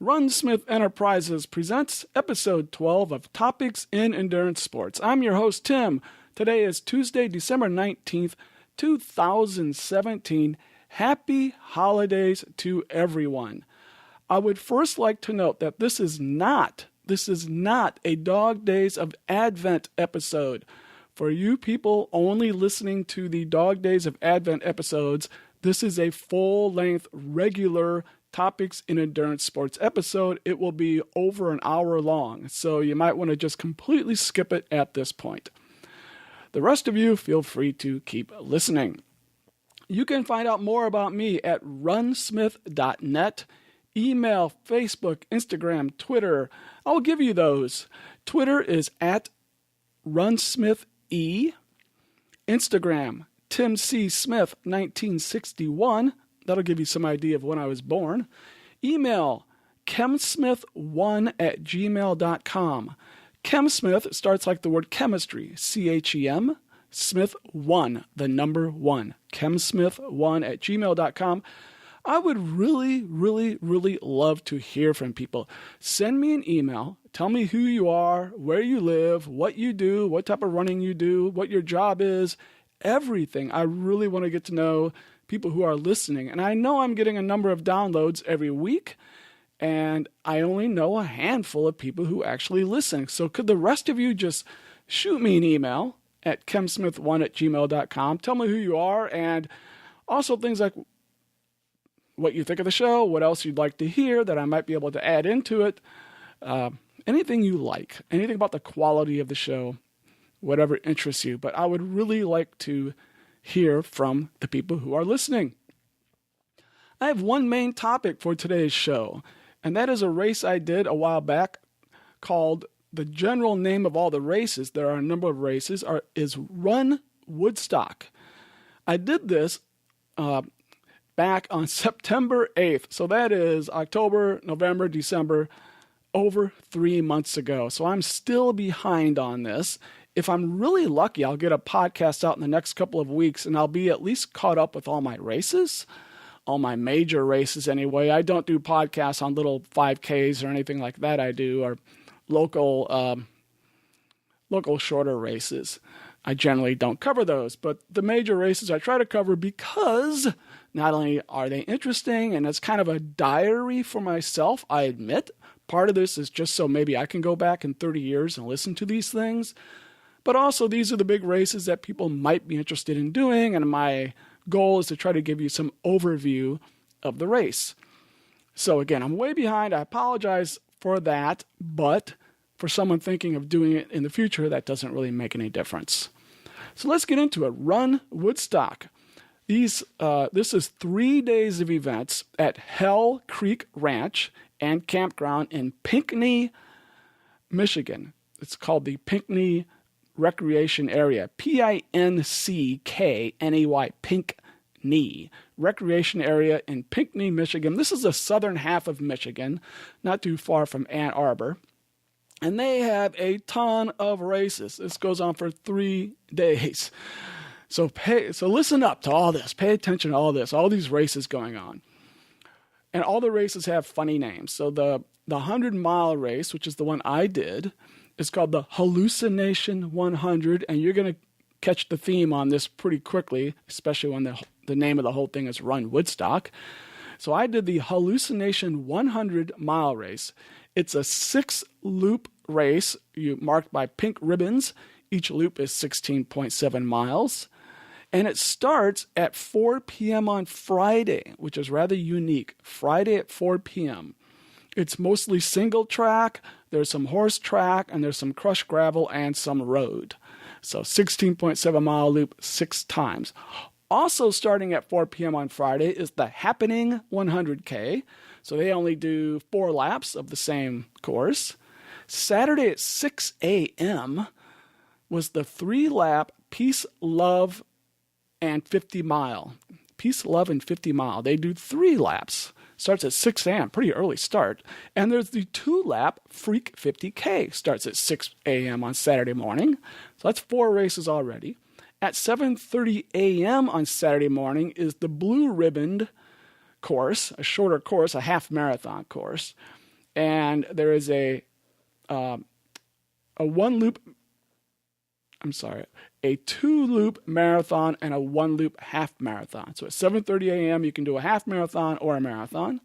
Runsmith Enterprises presents episode 12 of Topics in Endurance Sports. I'm your host, Tim. Today is Tuesday, December 19th, 2017. Happy holidays to everyone. I would first like to note that this is not a Dog Days of Advent episode. For you people only listening to the Dog Days of Advent episodes, this is a full-length, regular Topics in Endurance Sports episode. It will be over an hour long, so you might want to just completely skip it at this point. The rest of you, feel free to keep listening. You can find out more about me at runsmith.net. Email, Facebook, Instagram, Twitter. I'll give you those. Twitter is at runsmithe. Instagram, Tim C. Smith 1961. That'll give you some idea of when I was born. Email, chemsmith1@gmail.com. Chemsmith starts like the word chemistry, C-H-E-M, Smith 1, the number 1. chemsmith1@gmail.com. I would really love to hear from people. Send me an email. Tell me who you are, where you live, what you do, what type of running you do, what your job is, everything. I really want to get to know people who are listening. And I know I'm getting a number of downloads every week, and I only know a handful of people who actually listen. So could the rest of you just shoot me an email at chemsmith1@gmail.com. Tell me who you are, and also things like what you think of the show, what else you'd like to hear that I might be able to add into it. Anything you like, anything about the quality of the show, whatever interests you. But I would really like to hear from the people who are listening. I have one main topic for today's show, and that is a race I did a while back called, the general name of all the races, there are a number of races, is Run Woodstock. I did this back on September 8th. So that is October, November, December, over 3 months ago. So I'm still behind on this. If I'm really lucky, I'll get a podcast out in the next couple of weeks, and I'll be at least caught up with all my races, all my major races anyway. I don't do podcasts on little 5Ks or anything like that. I do, or local shorter races. I generally don't cover those, but the major races I try to cover because not only are they interesting, and it's kind of a diary for myself, I admit. Part of this is just so maybe I can go back in 30 years and listen to these things. But also, these are the big races that people might be interested in doing, and my goal is to try to give you some overview of the race. So again, I'm way behind. I apologize for that, but for someone thinking of doing it in the future, that doesn't really make any difference. So let's get into it. Run Woodstock. This is 3 days of events at Hell Creek Ranch and Campground in Pinckney, Michigan. It's called the Pinckney Recreation Area, Pinckney, Pinckney Recreation Area in Pinckney, Michigan. This is the southern half of Michigan, not too far from Ann Arbor. And they have a ton of races. This goes on for 3 days. So listen up to all this. Pay attention to all this, all these races going on. And all the races have funny names. So the 100-mile race, which is the one I did, is called the Hallucination 100, and you're going to catch the theme on this pretty quickly, especially when the name of the whole thing is Run Woodstock. So I did the Hallucination 100-mile race. It's a 6-loop race marked by pink ribbons. Each loop is 16.7 miles. And it starts at 4 p.m. on Friday, which is rather unique. Friday at 4 p.m. It's mostly single track. There's some horse track, and there's some crushed gravel and some road. So 16.7 mile loop 6 times. Also starting at 4 p.m. on Friday is the Happening 100K. So they only do 4 laps of the same course. Saturday at 6 a.m. was the 3-lap Peace, Love, and 50 mile. Peace, Love, and 50 mile. They do 3 laps. Starts at 6 a.m., pretty early start. And there's the 2-lap Freak 50K. Starts at 6 a.m. on Saturday morning. So that's 4 races already. At 7:30 a.m. on Saturday morning is the Blue Ribboned course, a shorter course, a half marathon course. and there is a one loop. I'm sorry, a 2-loop marathon and a 1-loop half marathon. So at 7:30 a.m. you can do a half marathon or a marathon.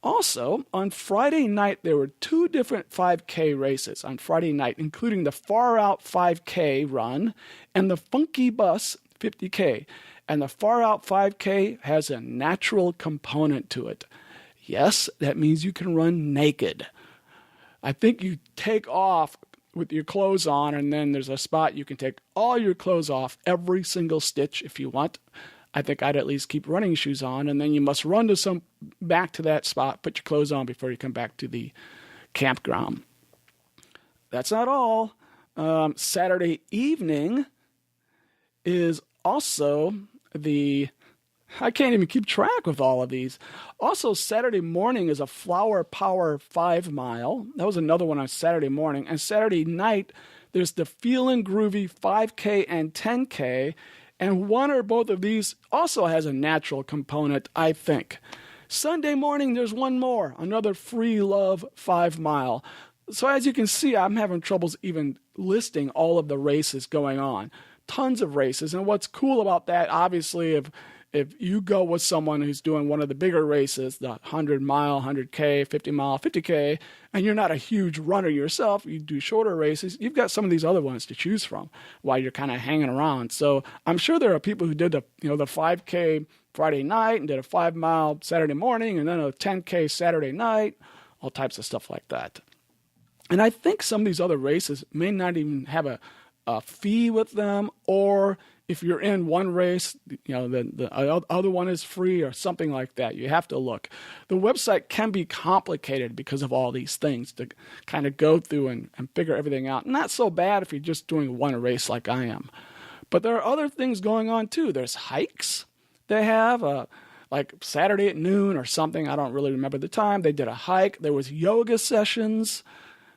Also, on Friday night, there were 2 different 5K races on Friday night, including the Far Out 5K run and the Funky Bus 50K. And the Far Out 5K has a natural component to it. Yes, that means you can run naked. I think you take off with your clothes on, and then there's a spot you can take all your clothes off, every single stitch if you want. I think I'd at least keep running shoes on, and then you must run back to that spot, put your clothes on before you come back to the campground. That's not all. Saturday evening is also I can't even keep track with all of these. Also, Saturday morning is a Flower Power 5 mile. That was another one on Saturday morning. And Saturday night, there's the Feelin' Groovy 5K and 10K. And one or both of these also has a natural component, I think. Sunday morning, there's one more, another Free Love 5 mile. So as you can see, I'm having troubles even listing all of the races going on. Tons of races. And what's cool about that, obviously, if you go with someone who's doing one of the bigger races, the 100-mile, 100K, 50-mile, 50K, and you're not a huge runner yourself, you do shorter races, you've got some of these other ones to choose from while you're kind of hanging around. So I'm sure there are people who did the 5K Friday night and did a 5-mile Saturday morning and then a 10K Saturday night, all types of stuff like that. And I think some of these other races may not even have a fee with them, or if you're in one race, the other one is free or something like that. You have to look. The website can be complicated because of all these things to kind of go through and figure everything out. Not so bad if you're just doing one race like I am. But there are other things going on too. There's hikes they have, like Saturday at noon or something. I don't really remember the time. They did a hike. There was yoga sessions.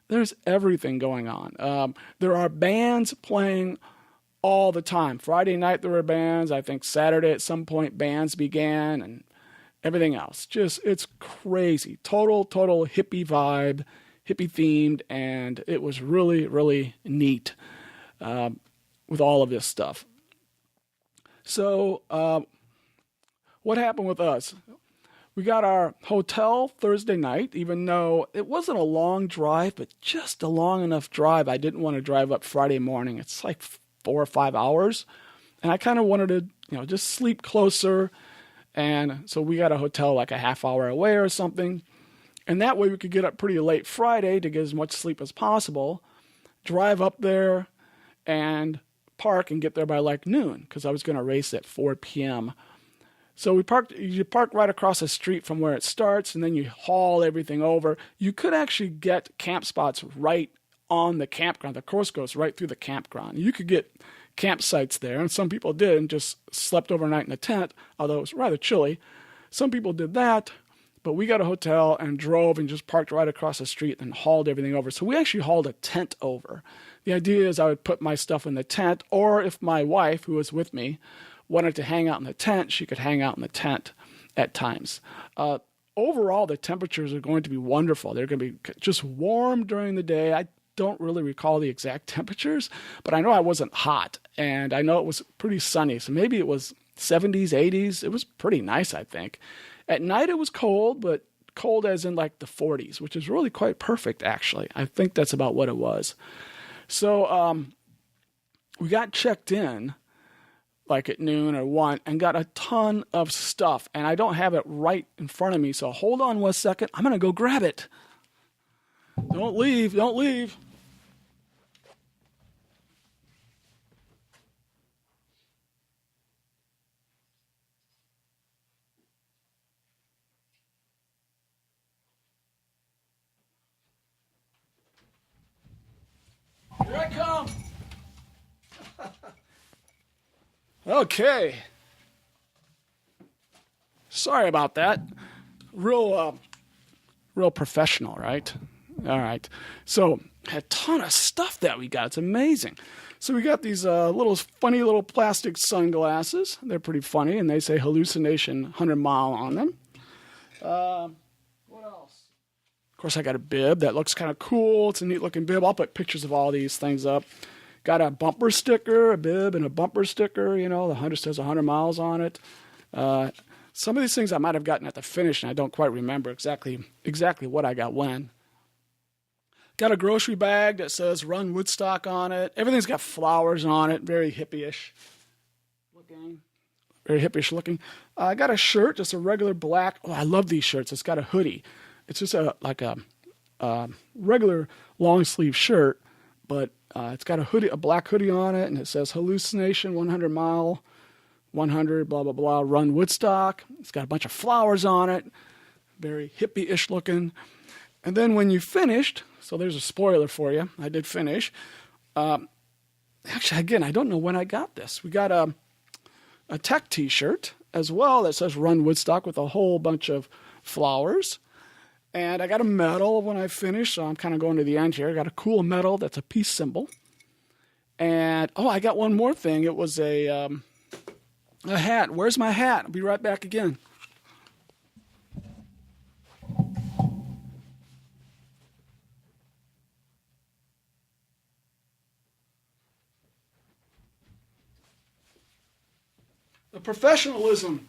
There's everything going on. There are bands playing all the time. Friday night there were bands. I think Saturday at some point bands began and everything else. Just, it's crazy. Total hippie vibe, hippie themed, and it was really, really neat with all of this stuff. So what happened with us? We got our hotel Thursday night, even though it wasn't a long drive, but just a long enough drive. I didn't want to drive up Friday morning. It's like 4 or 5 hours. And I kind of wanted to, just sleep closer. And so we got a hotel like a half hour away or something. And that way we could get up pretty late Friday to get as much sleep as possible, drive up there and park and get there by like noon, because I was going to race at 4 p.m. So you park right across the street from where it starts, and then you haul everything over. You could actually get camp spots right on the campground. The course goes right through the campground. You could get campsites there, and some people did and just slept overnight in a tent, although it was rather chilly. Some people did that, but we got a hotel and drove and just parked right across the street and hauled everything over. So we actually hauled a tent over. The idea is I would put my stuff in the tent, or if my wife, who was with me, wanted to hang out in the tent, she could hang out in the tent at times. Overall, the temperatures are going to be wonderful. They're going to be just warm during the day. I don't really recall the exact temperatures, but I know I wasn't hot, and I know it was pretty sunny. So maybe it was 70s, 80s. It was pretty nice, I think. At night it was cold, but cold as in like the 40s, which is really quite perfect, actually. I think that's about what it was. So we got checked in like at noon or 1 and got a ton of stuff. And I don't have it right in front of me, so hold on 1 second. I'm going to go grab it. Don't leave. Here I come. Okay. Sorry about that. Real professional, right? All right. So a ton of stuff that we got. It's amazing. So we got these funny little plastic sunglasses. They're pretty funny, and they say hallucination 100 mile on them. What else? Of course, I got a bib that looks kind of cool. It's a neat looking bib. I'll put pictures of all these things up. Got a bumper sticker, a bib and a bumper sticker. The 100 says 100 miles on it. Some of these things I might have gotten at the finish, and I don't quite remember exactly what I got when. Got a grocery bag that says Run Woodstock on it. Everything's got flowers on it, very hippie-ish looking. Very hippie-ish looking. I got a shirt, just a regular black. Oh, I love these shirts. It's got a hoodie. It's just like a regular long sleeve shirt, but it's got a hoodie, a black hoodie on it, and it says Hallucination 100 mile, 100 blah blah blah Run Woodstock. It's got a bunch of flowers on it, very hippie-ish looking. And then when you finished, so there's a spoiler for you. I did finish. Actually, again, I don't know when I got this. We got a tech T-shirt as well that says Run Woodstock with a whole bunch of flowers. And I got a medal when I finished, so I'm kind of going to the end here. I got a cool medal that's a peace symbol. And, I got one more thing. It was a hat. Where's my hat? I'll be right back again. The professionalism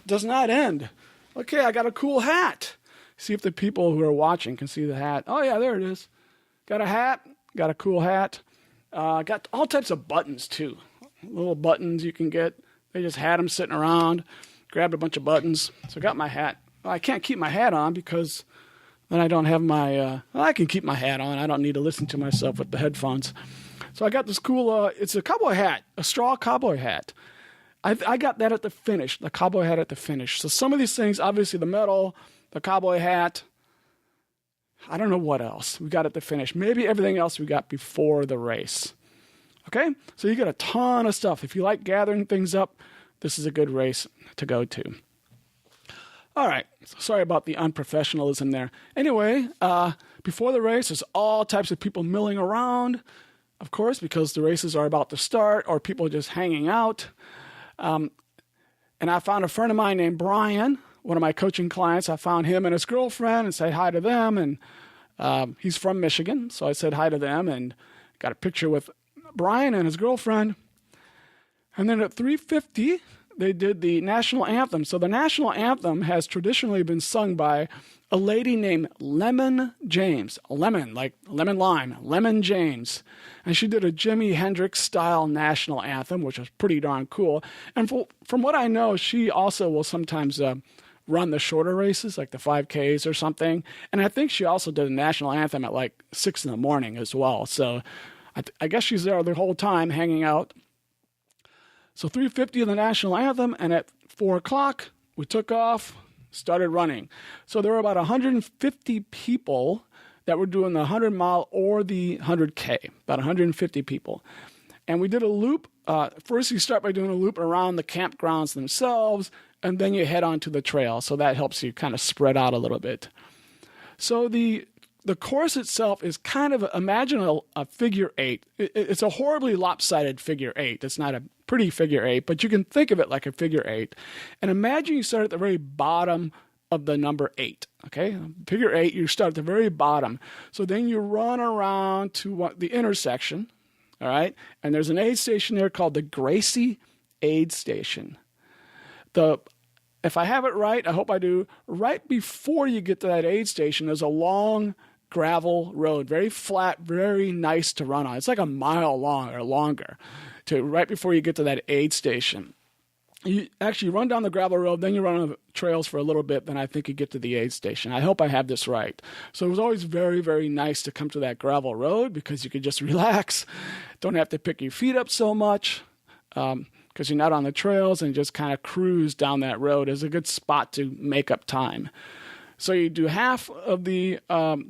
does not end. Okay, I got a cool hat. See if the people who are watching can see the hat. Oh, yeah, there it is. Got a hat. Got a cool hat. Got all types of buttons, too. Little buttons you can get. They just had them sitting around. Grabbed a bunch of buttons. So I got my hat. Well, I can't keep my hat on because then I don't have my... I can keep my hat on. I don't need to listen to myself with the headphones. So I got this cool... it's a cowboy hat. A straw cowboy hat. I got that at the finish, the cowboy hat at the finish. So some of these things, obviously the medal, the cowboy hat, I don't know what else we got at the finish. Maybe everything else we got before the race. Okay? So you got a ton of stuff. If you like gathering things up, this is a good race to go to. All right. Sorry about the unprofessionalism there. Anyway, before the race, there's all types of people milling around, of course, because the races are about to start or people just hanging out. And I found a friend of mine named Brian, one of my coaching clients. I found him and his girlfriend and said hi to them. And he's from Michigan, so I said hi to them and got a picture with Brian and his girlfriend. And then at 3:50, they did the national anthem. So the national anthem has traditionally been sung by a lady named Lemon James. Lemon, like lemon lime, Lemon James. And she did a Jimi Hendrix-style national anthem, which was pretty darn cool. And from what I know, she also will sometimes run the shorter races, like the 5Ks or something. And I think she also did a national anthem at like 6 in the morning as well. So I guess she's there the whole time hanging out. So 3:50 of the national anthem, and at 4 o'clock, we took off, started running. So there were about 150 people that were doing the 100 mile or the 100K, about 150 people. And we did a loop. First, you start by doing a loop around the campgrounds themselves, and then you head onto the trail. So that helps you kind of spread out a little bit. So the course itself is kind of, imagine a figure eight. It's a horribly lopsided figure eight. It's not a pretty figure eight, but you can think of it like a figure eight. And imagine you start at the very bottom of the number 8, okay? Figure 8, you start at the very bottom. So then you run around to the intersection, all right? And there's an aid station there called the Gracie Aid Station. If I have it right, I hope I do, right before you get to that aid station, there's a long gravel road, very flat, very nice to run on. It's like a mile long or longer right before you get to that aid station. You actually run down the gravel road, then you run on the trails for a little bit, then I think you get to the aid station. I hope I have this right. So it was always very, very nice to come to that gravel road because you could just relax, don't have to pick your feet up so much because you're not on the trails, and just kind of cruise down that road is a good spot to make up time. So you do half of the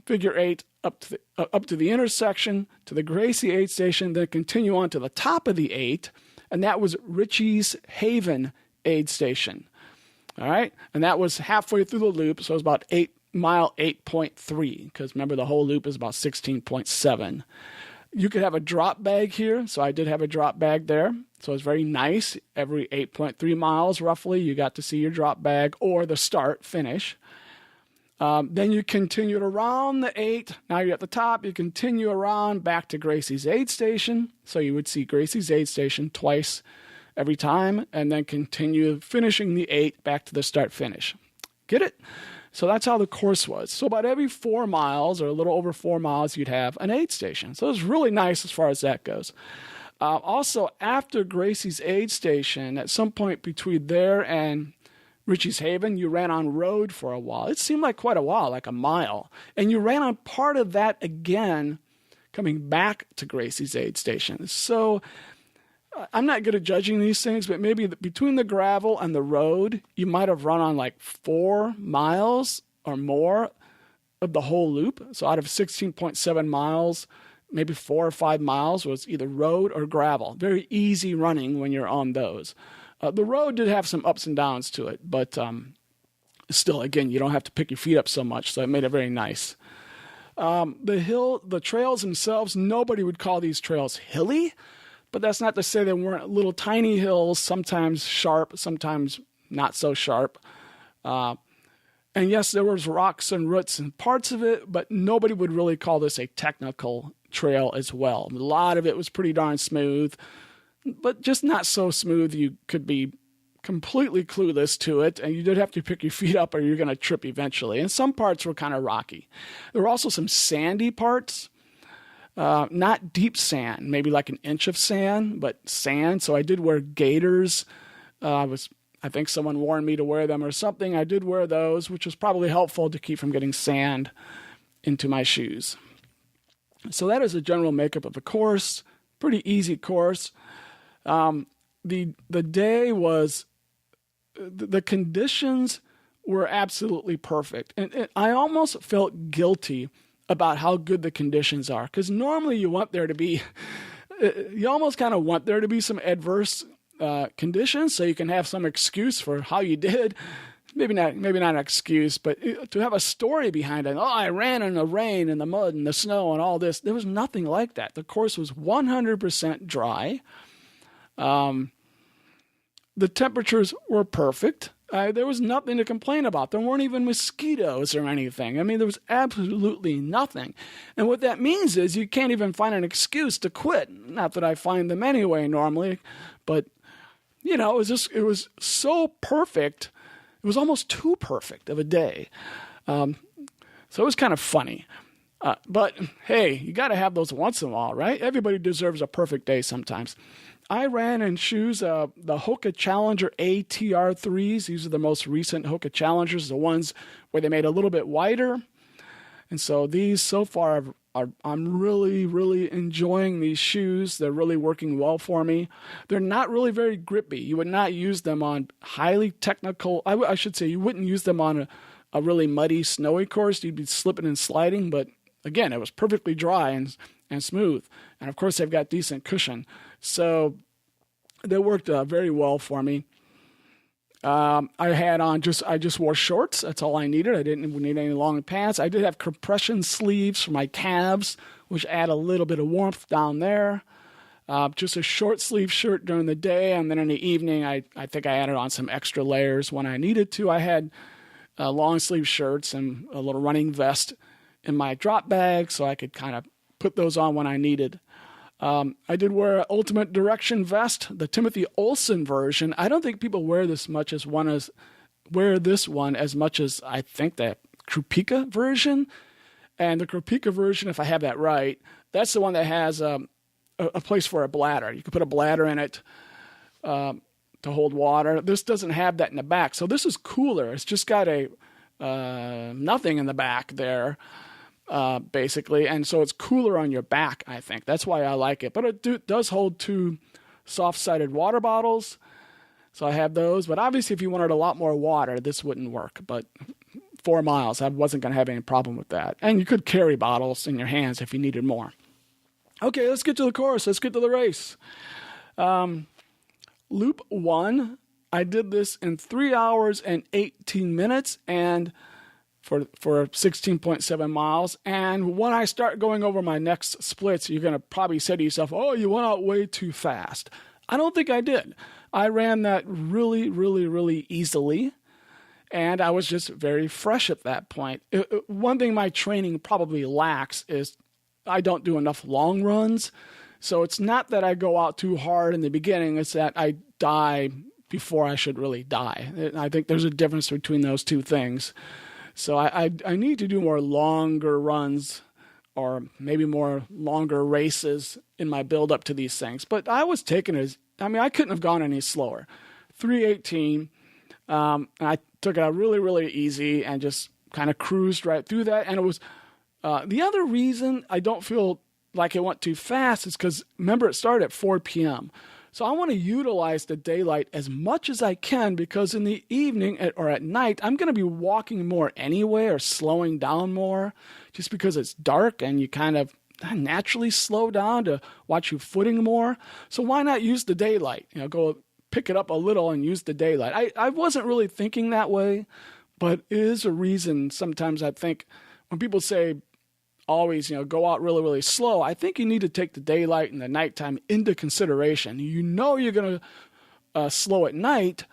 figure 8 up to the intersection, to the Gracie Aid Station, then continue on to the top of the 8, and that was Richie's Haven Aid Station. All right? And that was halfway through the loop, so it was about mile 8.3, because remember the whole loop is about 16.7. You could have a drop bag here, so I did have a drop bag there. So it's very nice. Every 8.3 miles, roughly, you got to see your drop bag or the start, finish. Then you continued around the 8. Now you're at the top. You continue around back to Gracie's aid station. So you would see Gracie's aid station twice every time, and then continue finishing the 8 back to the start finish. Get it? So that's how the course was. So about every 4 miles, or a little over 4 miles, you'd have an aid station. So it was really nice as far as that goes. Also, after Gracie's aid station, at some point between there and Richie's Haven, you ran on road for a while. It seemed like quite a while, like a mile. And you ran on part of that again, coming back to Gracie's aid station. So I'm not good at judging these things, but maybe between the gravel and the road, you might have run on like 4 miles or more of the whole loop. So out of 16.7 miles, maybe 4 or 5 miles was either road or gravel. Very easy running when you're on those. The road did have some ups and downs to it, but still, again, you don't have to pick your feet up so much, so it made it very nice. The trails themselves, nobody would call these trails hilly, but that's not to say they weren't little tiny hills, sometimes sharp, sometimes not so sharp. And yes, there was rocks and roots in parts of it, but nobody would really call this a technical trail as well. A lot of it was pretty darn smooth, but just not so smooth you could be completely clueless to it, and you did have to pick your feet up or you're going to trip eventually. And some parts were kind of rocky. There were also some sandy parts, not deep sand, maybe like an inch of sand, but sand. So I did wear gaiters. I think someone warned me to wear them or something. I did wear those, which was probably helpful to keep from getting sand into my shoes. So that is the general makeup of the course. Pretty easy course. The day was, the conditions were absolutely perfect. And I almost felt guilty about how good the conditions are. Because normally you almost kind of want there to be some adverse conditions so you can have some excuse for how you did. Maybe not an excuse, but to have a story behind it. Oh, I ran in the rain and the mud and the snow and all this. There was nothing like that. The course was 100% dry. The temperatures were perfect. There was nothing to complain about. There weren't even mosquitoes or anything. I mean, there was absolutely nothing. And what that means is you can't even find an excuse to quit. Not that I find them anyway normally, but it was so perfect. It was almost too perfect of a day. So it was kind of funny. But hey, you got to have those once in a while, right? Everybody deserves a perfect day sometimes. I ran in shoes, the Hoka Challenger ATR3s. These are the most recent Hoka Challengers, the ones where they made a little bit wider. And so these so far, I'm really, really enjoying these shoes. They're really working well for me. They're not really very grippy. You would not use them on highly technical, I should say you wouldn't use them on a really muddy, snowy course. You'd be slipping and sliding, but again, it was perfectly dry and smooth. And of course, they've got decent cushion. So they worked very well for me. I just wore shorts. That's all I needed. I didn't need any long pants. I did have compression sleeves for my calves, which add a little bit of warmth down there. Just a short sleeve shirt during the day. And then in the evening, I think I added on some extra layers when I needed to. I had long sleeve shirts and a little running vest in my drop bag, so I could kind of put those on when I needed. I did wear an Ultimate Direction vest, the Timothy Olsen version. I don't think people wear this one as much as I think the Krupika version. And the Krupika version, if I have that right, that's the one that has a place for a bladder. You can put a bladder in it to hold water. This doesn't have that in the back, so this is cooler. It's just got a nothing in the back there. Basically, and so it's cooler on your back, I think. That's why I like it. But it does hold 2 soft-sided water bottles, so I have those. But obviously, if you wanted a lot more water, this wouldn't work. But 4 miles, I wasn't going to have any problem with that. And you could carry bottles in your hands if you needed more. Okay, let's get to the course. Let's get to the race. Loop 1, I did this in 3 hours and 18 minutes, and for 16.7 miles. And when I start going over my next splits, you're going to probably say to yourself, oh, you went out way too fast. I don't think I did. I ran that really, really, really easily. And I was just very fresh at that point. One thing my training probably lacks is I don't do enough long runs. So it's not that I go out too hard in the beginning, it's that I die before I should really die. I think there's a difference between those two things. So I need to do more longer runs or maybe more longer races in my build up to these things. But I was taking it I couldn't have gone any slower. 3:18. And I took it out really, really easy and just kind of cruised right through that. And it was the other reason I don't feel like it went too fast is because, remember, it started at 4 p.m. So I want to utilize the daylight as much as I can because in the evening or at night, I'm going to be walking more anyway or slowing down more just because it's dark and you kind of naturally slow down to watch your footing more. So why not use the daylight? Go pick it up a little and use the daylight. I wasn't really thinking that way, but it is a reason sometimes I think when people say always, go out really, really slow, I think you need to take the daylight and the nighttime into consideration. You're going to slow at night,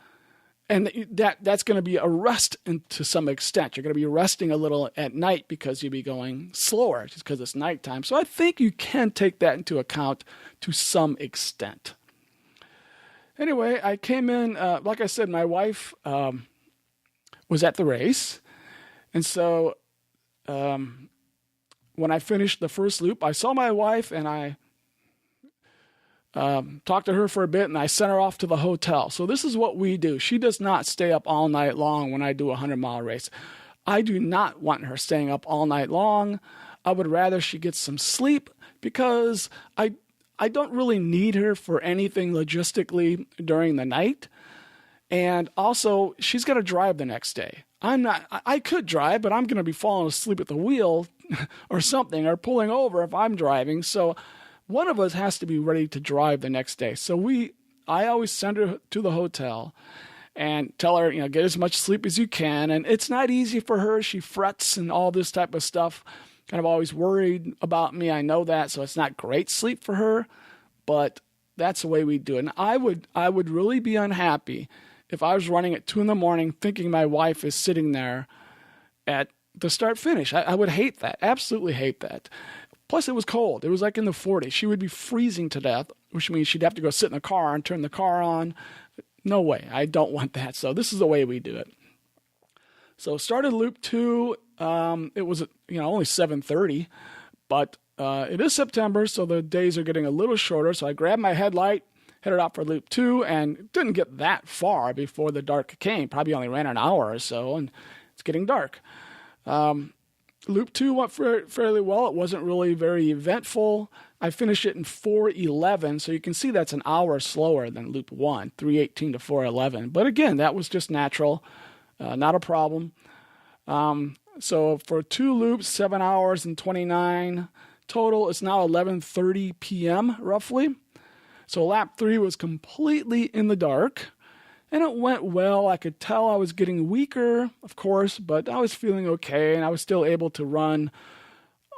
and that's going to be a rest to some extent. You're going to be resting a little at night because you'll be going slower just because it's nighttime. So I think you can take that into account to some extent. Anyway, I came in, like I said, my wife was at the race. And so when I finished the first loop, I saw my wife and I talked to her for a bit and I sent her off to the hotel. So this is what we do. She does not stay up all night long when I do a 100-mile race. I do not want her staying up all night long. I would rather she gets some sleep because I don't really need her for anything logistically during the night. And also, she's got to drive the next day. I could drive, but I'm going to be falling asleep at the wheel or something, or pulling over if I'm driving. So one of us has to be ready to drive the next day. So I always send her to the hotel and tell her, get as much sleep as you can. And it's not easy for her. She frets and all this type of stuff. Kind of always worried about me. I know that. So it's not great sleep for her, but that's the way we do it. And I would really be unhappy if I was running at 2 a.m. thinking my wife is sitting there at the start finish. I would hate that. Absolutely hate that. Plus it was cold. It was like in the 40s. She would be freezing to death, which means she'd have to go sit in the car and turn the car on. No way. I don't want that. So this is the way we do it. So started loop 2. It was only 7:30, but it is September, so the days are getting a little shorter. So I grabbed my headlight, headed out for loop 2, and didn't get that far before the dark came. Probably only ran an hour or so, and it's getting dark. Loop 2 went fairly well. It wasn't really very eventful. I finished it in 4:11, so you can see that's an hour slower than loop 1, 3:18 to 4:11. But again, that was just natural, not a problem. So for 2 loops, 7 hours and 29 total. It's now 11:30 p.m. roughly. So lap 3 was completely in the dark, and it went well. I could tell I was getting weaker, of course, but I was feeling okay, and I was still able to run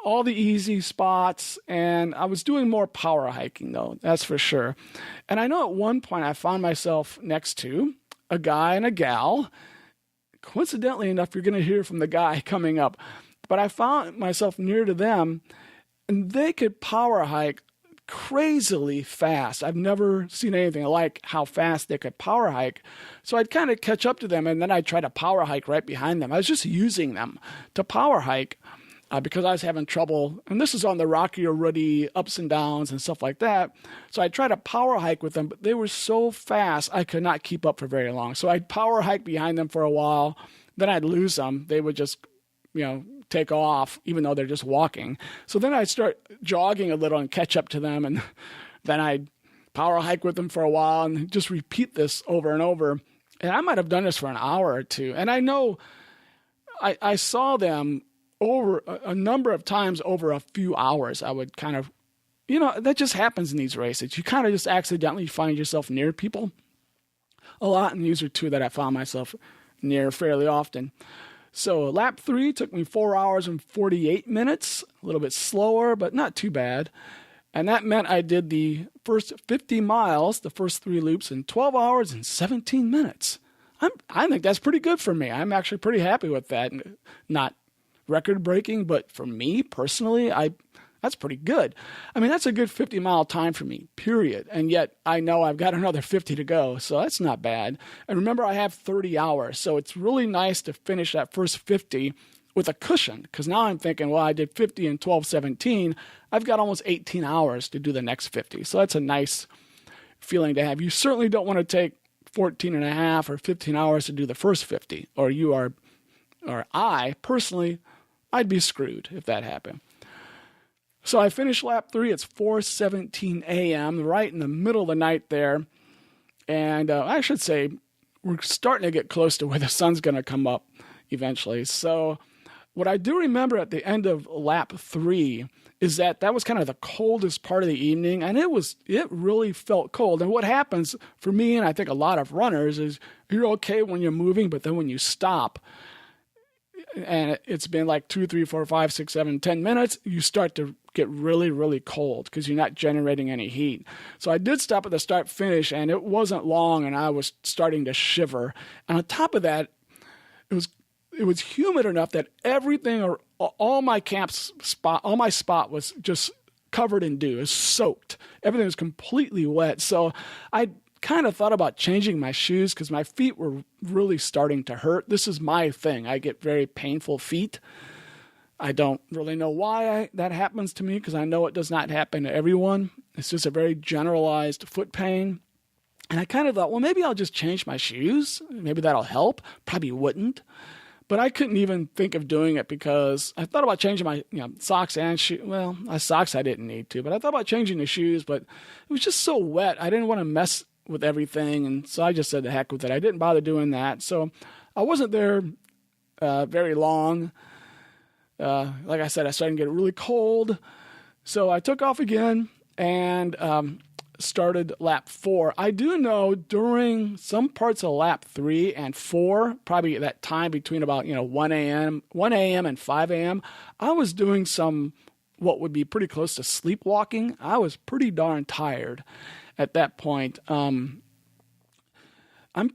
all the easy spots, and I was doing more power hiking, though, that's for sure. And I know at one point I found myself next to a guy and a gal. Coincidentally enough, you're going to hear from the guy coming up, but I found myself near to them, and they could power hike crazily fast. I've never seen anything like how fast they could power hike. So I'd kind of catch up to them, and then I'd try to power hike right behind them. I was just using them to power hike because I was having trouble. And this is on the rocky or ruddy ups and downs and stuff like that. So I'd try to power hike with them, but they were so fast I could not keep up for very long. So I'd power hike behind them for a while. Then I'd lose them. They would just, take off, even though they're just walking. So then I'd start jogging a little and catch up to them, and then I'd power hike with them for a while and just repeat this over and over. And I might have done this for an hour or two. And I know I saw them over a number of times over a few hours. I would kind of, that just happens in these races. You kind of just accidentally find yourself near people a lot, and these are 2 that I found myself near fairly often. So lap 3 took me 4 hours and 48 minutes, a little bit slower, but not too bad. And that meant I did the first 50 miles, the first 3 loops, in 12 hours and 17 minutes. I think that's pretty good for me. I'm actually pretty happy with that. Not record breaking, but for me personally, that's pretty good. I mean, that's a good 50-mile time for me, period. And yet I know I've got another 50 to go, so that's not bad. And remember, I have 30 hours, so it's really nice to finish that first 50 with a cushion, because now I'm thinking, well, I did 50 in 12:17. I've got almost 18 hours to do the next 50. So that's a nice feeling to have. You certainly don't want to take 14 and a half or 15 hours to do the first 50, or I personally, I'd be screwed if that happened. So I finished lap 3. It's 4:17 a.m., right in the middle of the night there. And I should say we're starting to get close to where the sun's going to come up eventually. So what I do remember at the end of lap 3 is that was kind of the coldest part of the evening, and it really felt cold. And what happens for me, and I think a lot of runners, is you're okay when you're moving, but then when you stop, and it's been like 2, 3, 4, 5, 6, 7, 10 minutes, you start to get really, really cold because you're not generating any heat. So I did stop at the start finish, and it wasn't long, and I was starting to shiver. And on top of that, it was humid enough that everything, or all my spot was just covered in dew. It was soaked. Everything was completely wet. So I kind of thought about changing my shoes because my feet were really starting to hurt. This is my thing. I get very painful feet. I don't really know why that happens to me, because I know it does not happen to everyone. It's just a very generalized foot pain. And I kind of thought, well, maybe I'll just change my shoes. Maybe that'll help. Probably wouldn't. But I couldn't even think of doing it because I thought about changing my socks and shoes. Well, my socks I didn't need to, but I thought about changing the shoes, but it was just so wet. I didn't want to mess with everything, and so I just said the heck with it. I didn't bother doing that. So I wasn't there very long. Like I said, I started to get really cold. So I took off again and started lap 4. I do know during some parts of lap 3 and 4, probably that time between about 1 a.m. and 5 a.m., I was doing some what would be pretty close to sleepwalking. I was pretty darn tired at that point. I'm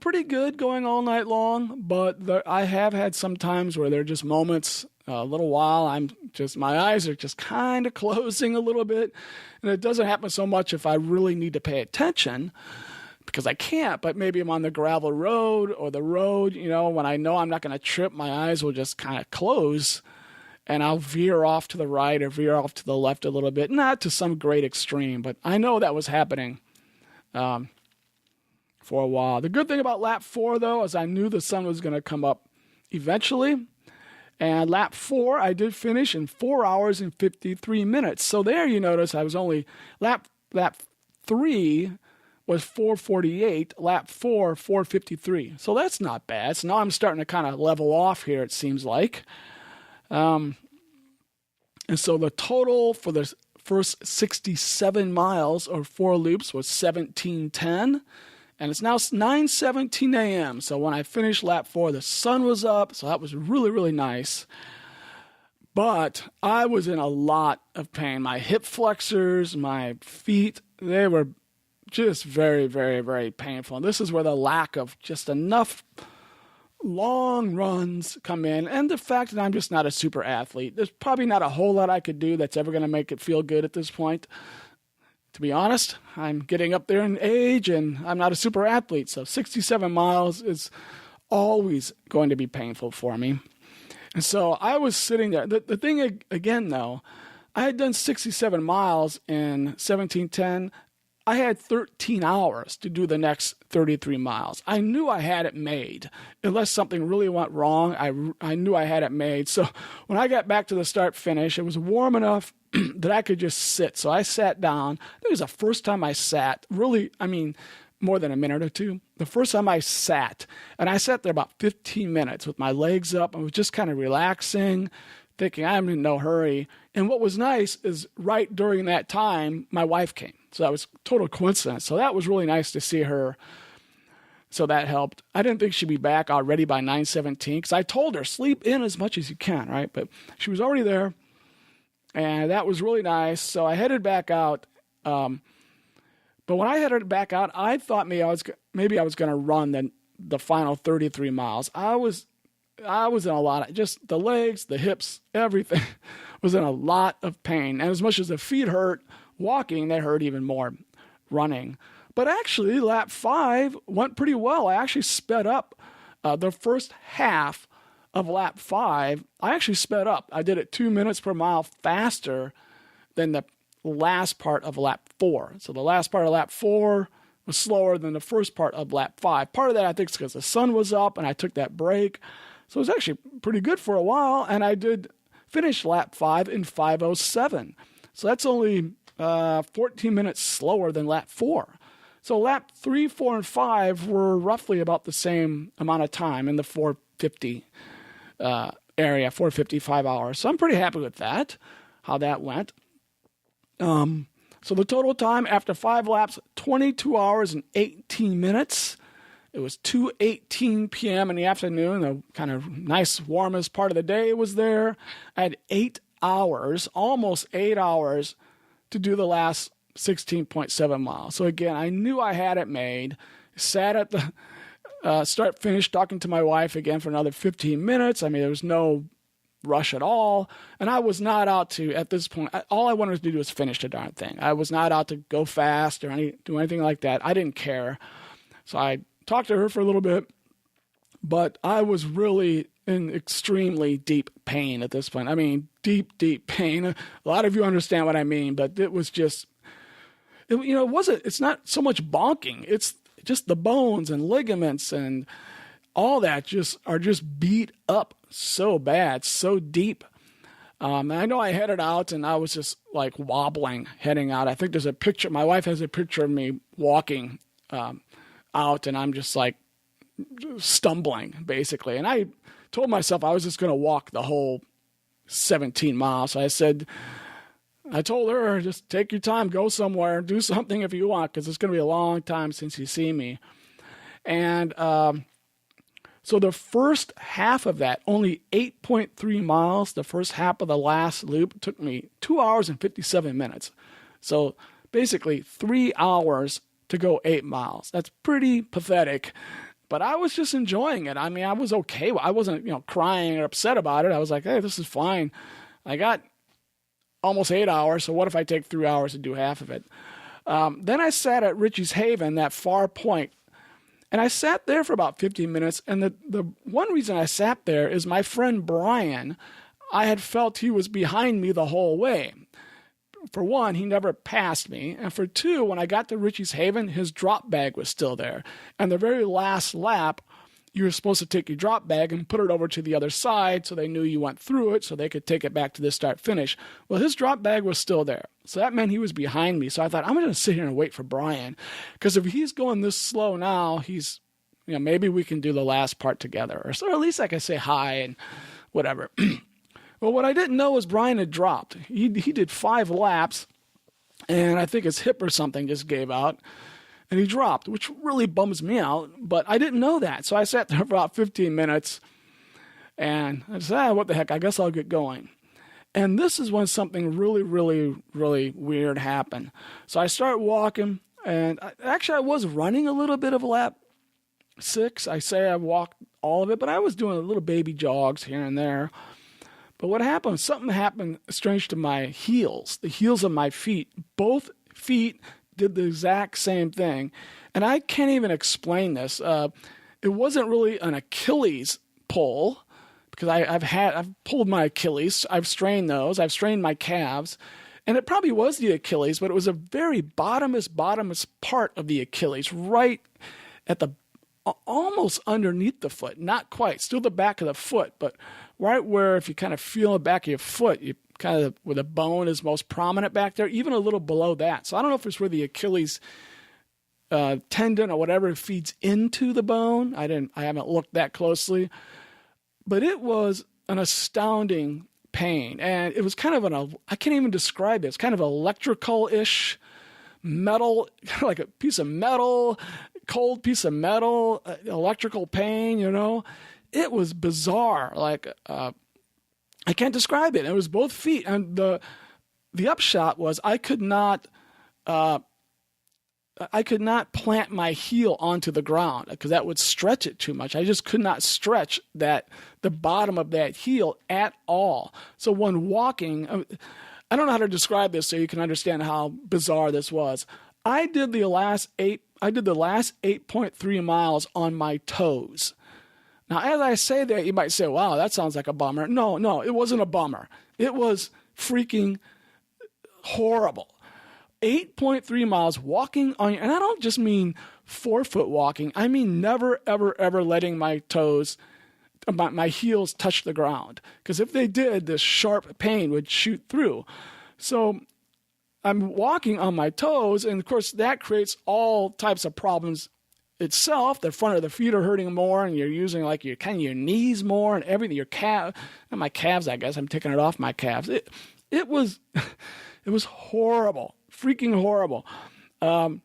pretty good going all night long, but I have had some times where there are just moments, a little while, my eyes are just kind of closing a little bit. And it doesn't happen so much if I really need to pay attention, because I can't, but maybe I'm on the gravel road or the road, when I know I'm not going to trip, my eyes will just kind of close and I'll veer off to the right or veer off to the left a little bit. Not to some great extreme, but I know that was happening for a while. The good thing about lap 4, though, is I knew the sun was going to come up eventually. And lap 4, I did finish in 4 hours and 53 minutes. So there you notice I was only, lap 3 was 4:48, lap 4, 4:53. So that's not bad. So now I'm starting to kind of level off here, it seems like. And so the total for the first 67 miles or 4 loops was 17:10. And it's now 9:17 a.m. So when I finished lap 4, the sun was up. So that was really, really nice. But I was in a lot of pain. My hip flexors, my feet, they were just very, very, very painful. And this is where the lack of just enough long runs come in. And the fact that I'm just not a super athlete. There's probably not a whole lot I could do that's ever going to make it feel good at this point. To be honest, I'm getting up there in age and I'm not a super athlete. So 67 miles is always going to be painful for me. And so I was sitting there. The thing again, though, I had done 67 miles in 17:10. I had 13 hours to do the next 33 miles. I knew I had it made. Unless something really went wrong, I knew I had it made. So when I got back to the start finish, it was warm enough that I could just sit. So I sat down. It was the first time I sat, really, more than a minute or two. The first time I sat, and I sat there about 15 minutes with my legs up. I was just kind of relaxing, thinking I'm in no hurry. And what was nice is right during that time, my wife came. So that was total coincidence. So that was really nice to see her. So that helped. I didn't think she'd be back already by 9:17 because I told her, sleep in as much as you can, right? But she was already there. And that was really nice. So I headed back out. But when I headed back out, I thought maybe I was going to run the the final 33 miles. I was in a lot of, just the legs, the hips, everything was in a lot of pain. And as much as the feet hurt walking, they hurt even more running. But actually, lap 5 went pretty well. I actually sped up the first half of lap 5. I actually sped up. I did it 2 minutes per mile faster than the last part of lap 4. So the last part of lap 4 was slower than the first part of lap 5. Part of that, I think, is because the sun was up and I took that break. So it was actually pretty good for a while, and I did finish lap 5 in 5:07. So that's only 14 minutes slower than lap 4. So lap 3, 4, and 5 were roughly about the same amount of time in the 4:50 area, 4:55 hours. So I'm pretty happy with that, how that went. So the total time after 5 laps, 22 hours and 18 minutes. It was 2:18 p.m. in the afternoon. The kind of nice, warmest part of the day was there. I had 8 hours, almost 8 hours, to do the last 16.7 miles. So again, I knew I had it made. Sat at the start-finish talking to my wife again for another 15 minutes. I mean, there was no rush at all. And I was not out to, at this point, all I wanted to do was finish the darn thing. I was not out to go fast or do anything like that. I didn't care. So I talked to her for a little bit, but I was really in extremely deep pain at this point. I mean, deep, deep pain. A lot of you understand what I mean, but it was just, it's not so much bonking. It's just the bones and ligaments and all that are just beat up so bad, so deep. And I know I headed out and I was just like wobbling heading out. I think there's a picture. My wife has a picture of me walking out, and I'm just like stumbling basically. And I told myself I was just going to walk the whole 17 miles. So I told her, just take your time, go somewhere, do something if you want, because it's going to be a long time since you see me. And so the first half of that, only 8.3 miles, the first half of the last loop took me 2 hours and 57 minutes. So basically 3 hours to go 8 miles. That's pretty pathetic, but I was just enjoying it. I mean, I was okay. I wasn't, crying or upset about it. I was like, hey, this is fine. I got almost 8 hours, so what if I take 3 hours to do half of it? Then I sat at Richie's Haven, that far point, and I sat there for about 15 minutes, and the one reason I sat there is my friend Brian, I had felt he was behind me the whole way. For one, he never passed me, and for two, when I got to Richie's Haven, his drop bag was still there. And the very last lap, you were supposed to take your drop bag and put it over to the other side so they knew you went through it so they could take it back to the start finish. Well, his drop bag was still there. So that meant he was behind me. So I thought, I'm going to sit here and wait for Brian, because if he's going this slow now, maybe we can do the last part together. Or so at least I can say hi and whatever. Well, what I didn't know was Brian had dropped. He did 5 laps, and I think his hip or something just gave out, and he dropped, which really bums me out, but I didn't know that. So I sat there for about 15 minutes, and I said, what the heck, I guess I'll get going. And this is when something really, really, really weird happened. So I start walking, and I was running a little bit of lap 6. I say I walked all of it, but I was doing little baby jogs here and there. But what happened, something happened strange to my heels, the heels of my feet. Both feet did the exact same thing. And I can't even explain this. It wasn't really an Achilles pull, because I've pulled my Achilles. I've strained those. I've strained my calves. And it probably was the Achilles, but it was a very bottomest part of the Achilles, right at the, almost underneath the foot. Not quite, still the back of the foot, but right where if you kind of feel the back of your foot, you kind of where the bone is most prominent back there, even a little below that. So I don't know if it's where the Achilles tendon or whatever feeds into the bone. I haven't looked that closely, but it was an astounding pain. And it was kind of I can't even describe it. It's kind of electrical-ish metal, like a piece of metal, cold piece of metal, electrical pain, It was bizarre. I can't describe it. It was both feet. And the upshot was I could not I could not plant my heel onto the ground because that would stretch it too much. I just could not stretch the bottom of that heel at all. So when walking, I don't know how to describe this so you can understand how bizarre this was. I did the last 8.3 miles on my toes. Now, as I say that, you might say, wow, that sounds like a bummer. No, it wasn't a bummer. It was freaking horrible. 8.3 miles walking on, and I don't just mean 4-foot walking. I mean never, ever, ever letting my toes, my heels touch the ground. Because if they did, this sharp pain would shoot through. So I'm walking on my toes, and of course that creates all types of problems itself. The front of the feet are hurting more, and you're using like your knees more and everything. Your calf, and my calves, I guess I'm taking it off my calves. It was horrible, freaking horrible. And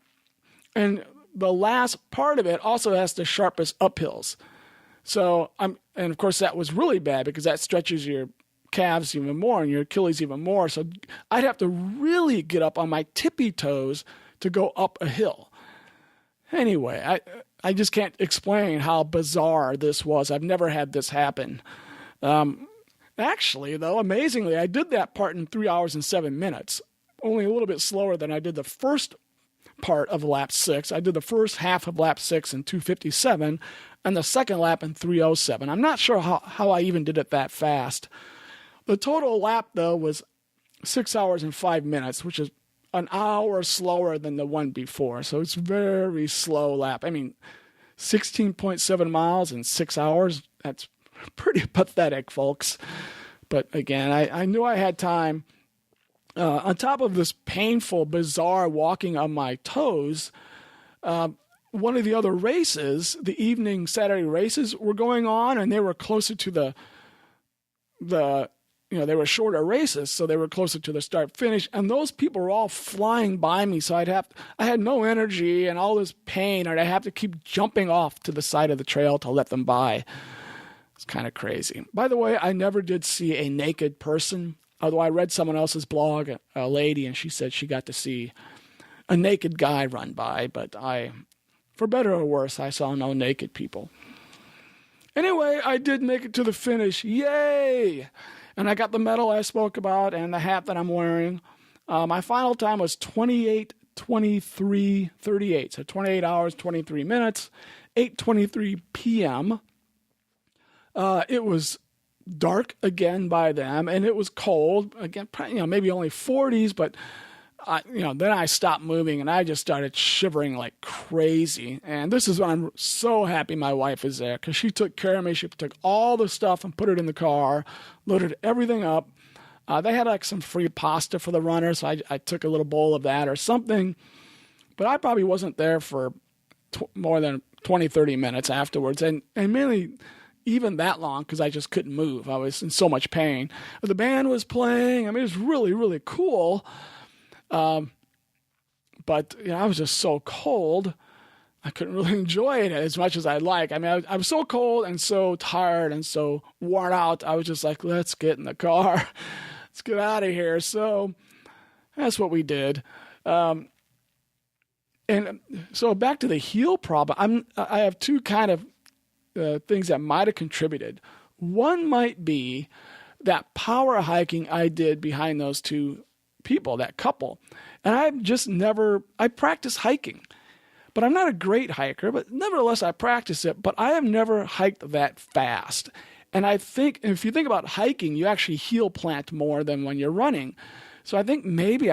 the last part of it also has the sharpest uphills. So and of course that was really bad because that stretches your calves even more and your Achilles even more. So I'd have to really get up on my tippy toes to go up a hill. Anyway, I just can't explain how bizarre this was. I've never had this happen. Actually, though, amazingly, I did that part in 3 hours and 7 minutes, only a little bit slower than I did the first part of lap 6. I did the first half of lap 6 in 2:57 and the second lap in 3:07. I'm not sure how I even did it that fast. The total lap, though, was 6 hours and 5 minutes, which is an hour slower than the one before. So it's very slow lap. I mean, 16.7 miles in 6 hours. That's pretty pathetic, folks. But again, I knew I had time. On top of this painful, bizarre walking on my toes, one of the other races, the evening Saturday races, were going on, and they were closer to the they were shorter races, so they were closer to the start finish, and those people were all flying by me, so I had no energy and all this pain, and I have to keep jumping off to the side of the trail to let them by. It's kind of crazy. By the way, I never did see a naked person, although I read someone else's blog, a lady, and she said she got to see a naked guy run by, but for better or worse, I saw no naked people. Anyway, I did make it to the finish. Yay! And I got the medal I spoke about and the hat that I'm wearing. My final time was 28:23:38. So 28 hours, 23 minutes, 8:23 p.m. It was dark again by them, and it was cold. Again, maybe only 40s, but then I stopped moving and I just started shivering like crazy. And this is when I'm so happy my wife is there because she took care of me. She took all the stuff and put it in the car, loaded everything up. They had like some free pasta for the runners, so I took a little bowl of that or something. But I probably wasn't there for more than 20, 30 minutes afterwards. And mainly even that long because I just couldn't move. I was in so much pain. The band was playing. I mean, it was really, really cool. But I was just so cold, I couldn't really enjoy it as much as I'd like. I mean, I was so cold and so tired and so worn out. I was just like, let's get in the car. Let's get out of here. So that's what we did. And so back to the heel problem. I have two kind of things that might have contributed. One might be that power hiking I did behind those two people, that couple. And I practice hiking, but I'm not a great hiker, but nevertheless I practice it, but I have never hiked that fast. And I think if you think about hiking, you actually heel plant more than when you're running. So I think maybe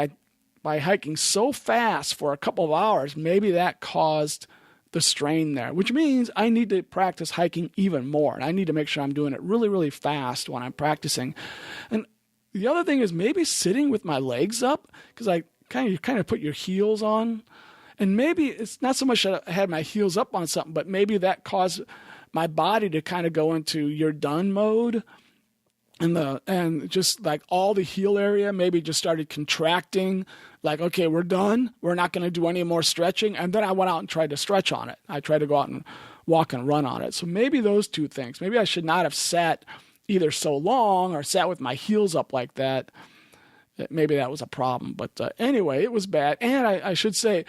by hiking so fast for a couple of hours, maybe that caused the strain there, which means I need to practice hiking even more. And I need to make sure I'm doing it really, really fast when I'm practicing. And the other thing is maybe sitting with my legs up, because you kind of put your heels on. And maybe it's not so much that I had my heels up on something, but maybe that caused my body to kind of go into you're done mode. And just like all the heel area maybe just started contracting, like, okay, we're done. We're not going to do any more stretching. And then I went out and tried to stretch on it. I tried to go out and walk and run on it. So maybe those two things. Maybe I should not have sat either so long or sat with my heels up like that. Maybe that was a problem. But anyway, it was bad. And I should say,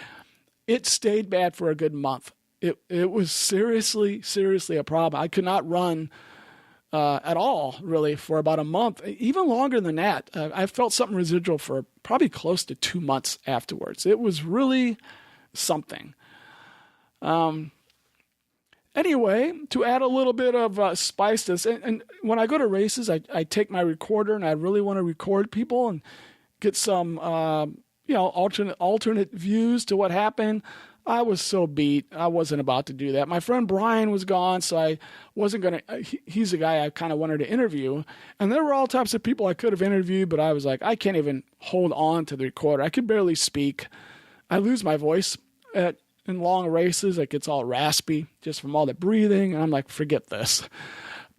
it stayed bad for a good month. It was seriously a problem. I could not run at all, really, for about a month, even longer than that. I felt something residual for probably close to 2 months afterwards. It was really something. Anyway, to add a little bit of spice to this, and when I go to races, I take my recorder and I really want to record people and get some, alternate views to what happened. I was so beat. I wasn't about to do that. My friend Brian was gone, so I wasn't going to. He's the guy I kind of wanted to interview. And there were all types of people I could have interviewed, but I was like, I can't even hold on to the recorder. I could barely speak. I lose my voice in long races. It gets all raspy just from all the breathing. And I'm like, forget this.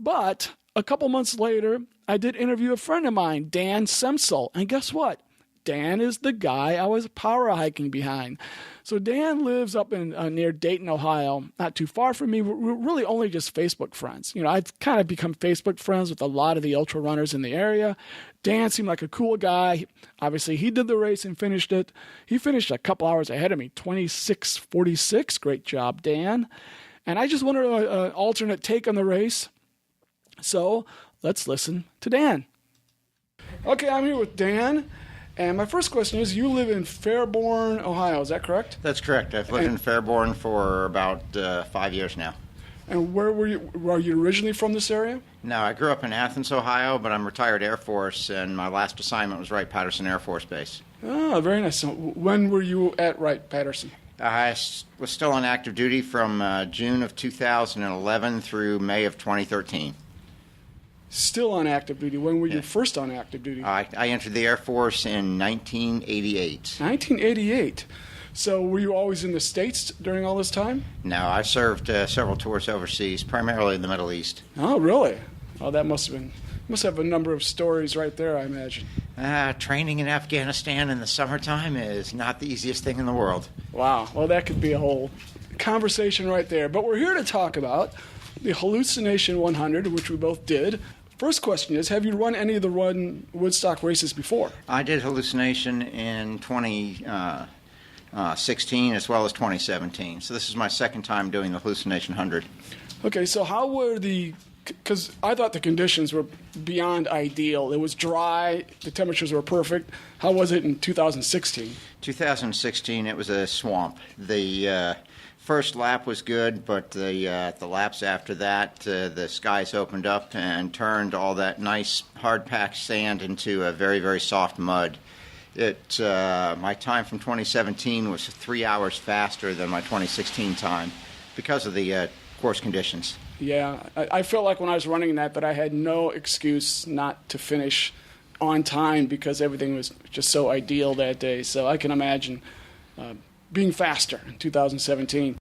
But a couple months later, I did interview a friend of mine, Dan Semsel. And guess what? Dan is the guy I was power hiking behind. So Dan lives up in near Dayton, Ohio, not too far from me. We're really only just Facebook friends. I've kind of become Facebook friends with a lot of the ultra runners in the area. Dan seemed like a cool guy. Obviously, he did the race and finished it. He finished a couple hours ahead of me, 26:46. Great job, Dan. And I just wanted an alternate take on the race. So let's listen to Dan. Okay, I'm here with Dan. And my first question is, you live in Fairborn, Ohio, is that correct? That's correct. I've lived in Fairborn for about 5 years now. And where were you? Were you originally from this area? No, I grew up in Athens, Ohio, but I'm retired Air Force, and my last assignment was Wright-Patterson Air Force Base. Oh, very nice. So when were you at Wright-Patterson? I was still on active duty from June of 2011 through May of 2013. Still on active duty. When were you first on active duty? I entered the Air Force in 1988. 1988. So were you always in the States during all this time? No, I served several tours overseas, primarily in the Middle East. Oh, really? Oh, that must have a number of stories right there, I imagine. Training in Afghanistan in the summertime is not the easiest thing in the world. Wow. Well, that could be a whole conversation right there. But we're here to talk about the Hallucination 100, which we both did. First question is, have you run any of the Woodstock races before? I did Hallucination in 2016 as well as 2017. So this is my second time doing the Hallucination 100. Okay, so how were because I thought the conditions were beyond ideal. It was dry, the temperatures were perfect. How was it in 2016? 2016, it was a swamp. The first lap was good, but the laps after that, the skies opened up and turned all that nice hard-packed sand into a very, very soft mud. My time from 2017 was 3 hours faster than my 2016 time because of the course conditions. Yeah, I felt like when I was running that I had no excuse not to finish on time because everything was just so ideal that day. So I can imagine being faster in 2017.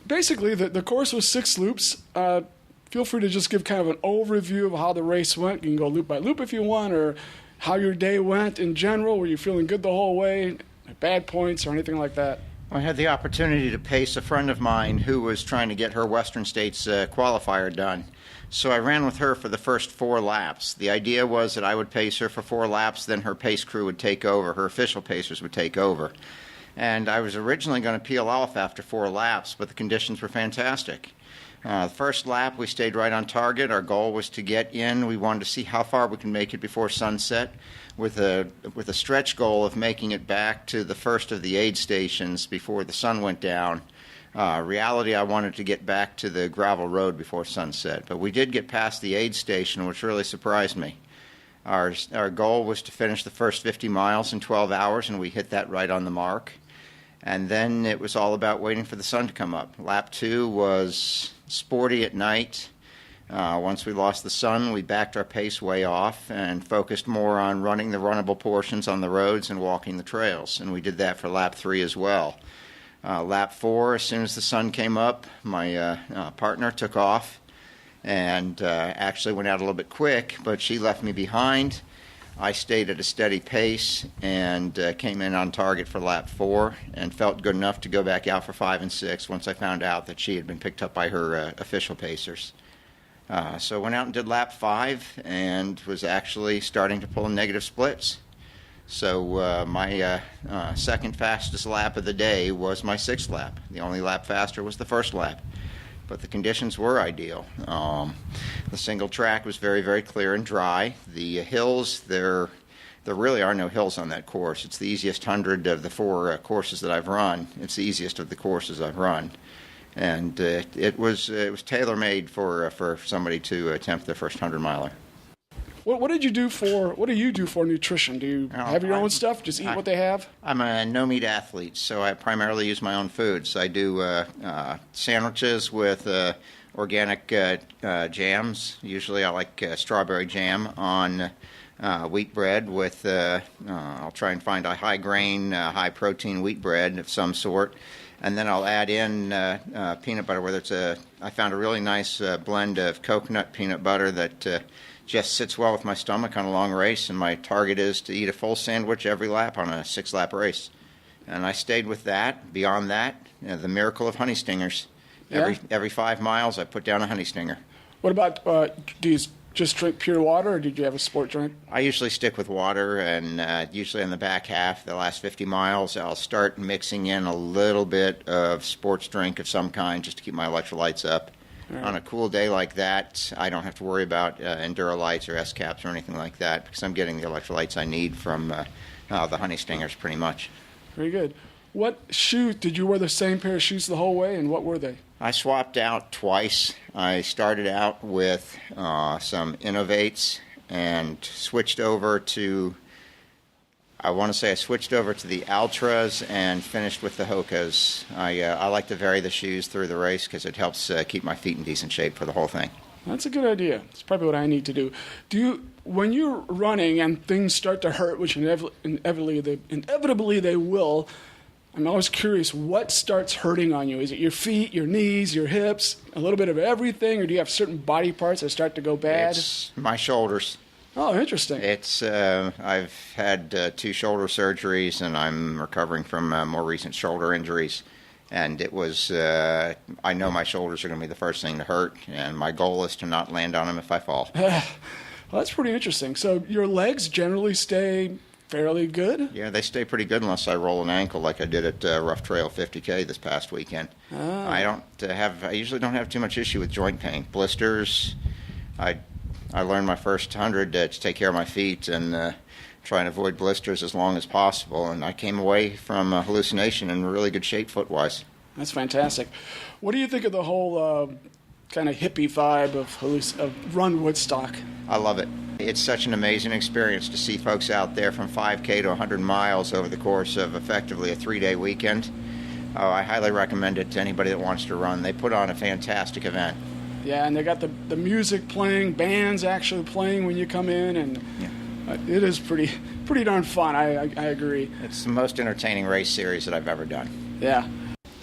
Basically, the course was 6 loops. Feel free to just give kind of an overview of how the race went. You can go loop by loop if you want, or how your day went in general. Were you feeling good the whole way? Bad points or anything like that? I had the opportunity to pace a friend of mine who was trying to get her Western States qualifier done. So I ran with her for the first 4 laps. The idea was that I would pace her for 4 laps, then her pace crew would take over, her official pacers would take over. And I was originally going to peel off after 4 laps, but the conditions were fantastic. The first lap, we stayed right on target. Our goal was to get in. We wanted to see how far we can make it before sunset, with a stretch goal of making it back to the first of the aid stations before the sun went down. Reality, I wanted to get back to the gravel road before sunset, but we did get past the aid station, which really surprised me. Our goal was to finish the first 50 miles in 12 hours, and we hit that right on the mark. And then it was all about waiting for the sun to come up. Lap 2 was sporty at night. Once we lost the sun, we backed our pace way off and focused more on running the runnable portions on the roads and walking the trails. And we did that for lap 3 as well. Lap 4, as soon as the sun came up, my partner took off and actually went out a little bit quick, but she left me behind. I stayed at a steady pace and came in on target for lap 4 and felt good enough to go back out for 5 and 6 once I found out that she had been picked up by her official pacers. So I went out and did lap 5 and was actually starting to pull negative splits. So my second fastest lap of the day was my sixth lap. The only lap faster was the first lap. But the conditions were ideal. The single track was very, very clear and dry. The hills, there really are no hills on that course. It's the easiest 100 of the four courses that I've run. It's the easiest of the courses I've run. And it was tailor-made for somebody to attempt their first 100-miler. What do you do for nutrition? Do you have your own stuff? Just eat what they have? I'm a no-meat athlete, so I primarily use my own foods. I do sandwiches with organic jams. Usually I like strawberry jam on wheat bread with, I'll try and find a high-grain, high-protein wheat bread of some sort. And then I'll add in peanut butter, I found a really nice blend of coconut peanut butter that just sits well with my stomach on a long race, and my target is to eat a full sandwich every lap on a 6-lap race. And I stayed with that. Beyond that, the miracle of honey stingers. Yeah. Every 5 miles, I put down a honey stinger. What about, do you just drink pure water, or did you have a sport drink? I usually stick with water, and usually in the back half, the last 50 miles, I'll start mixing in a little bit of sports drink of some kind just to keep my electrolytes up. Right. On a cool day like that, I don't have to worry about Endurolights or S-Caps or anything like that because I'm getting the electrolytes I need from the honey stingers pretty much. Very good. What shoes, did you wear the same pair of shoes the whole way, and what were they? I swapped out twice. I started out with some Innovates and switched over to, I want to say I switched over to the Altras and finished with the Hokas. I like to vary the shoes through the race because it helps keep my feet in decent shape for the whole thing. That's a good idea. It's probably what I need to do. When you're running and things start to hurt, which inevitably they will, I'm always curious, what starts hurting on you? Is it your feet, your knees, your hips, a little bit of everything, or do you have certain body parts that start to go bad? It's my shoulders. Oh, interesting. It's I've had 2 shoulder surgeries, and I'm recovering from more recent shoulder injuries. And it was, I know my shoulders are going to be the first thing to hurt, and my goal is to not land on them if I fall. Well, that's pretty interesting. So your legs generally stay fairly good? Yeah, they stay pretty good unless I roll an ankle like I did at Rough Trail 50K this past weekend. Oh. I usually don't have too much issue with joint pain. Blisters, I learned my first 100 to take care of my feet and try and avoid blisters as long as possible. And I came away from hallucination in really good shape foot-wise. That's fantastic. What do you think of the whole kind of hippie vibe of Run Woodstock? I love it. It's such an amazing experience to see folks out there from 5K to 100 miles over the course of effectively a 3-day weekend. I highly recommend it to anybody that wants to run. They put on a fantastic event. Yeah, and they got the music playing, bands actually playing when you come in, and it is pretty darn fun. I agree. It's the most entertaining race series that I've ever done. Yeah.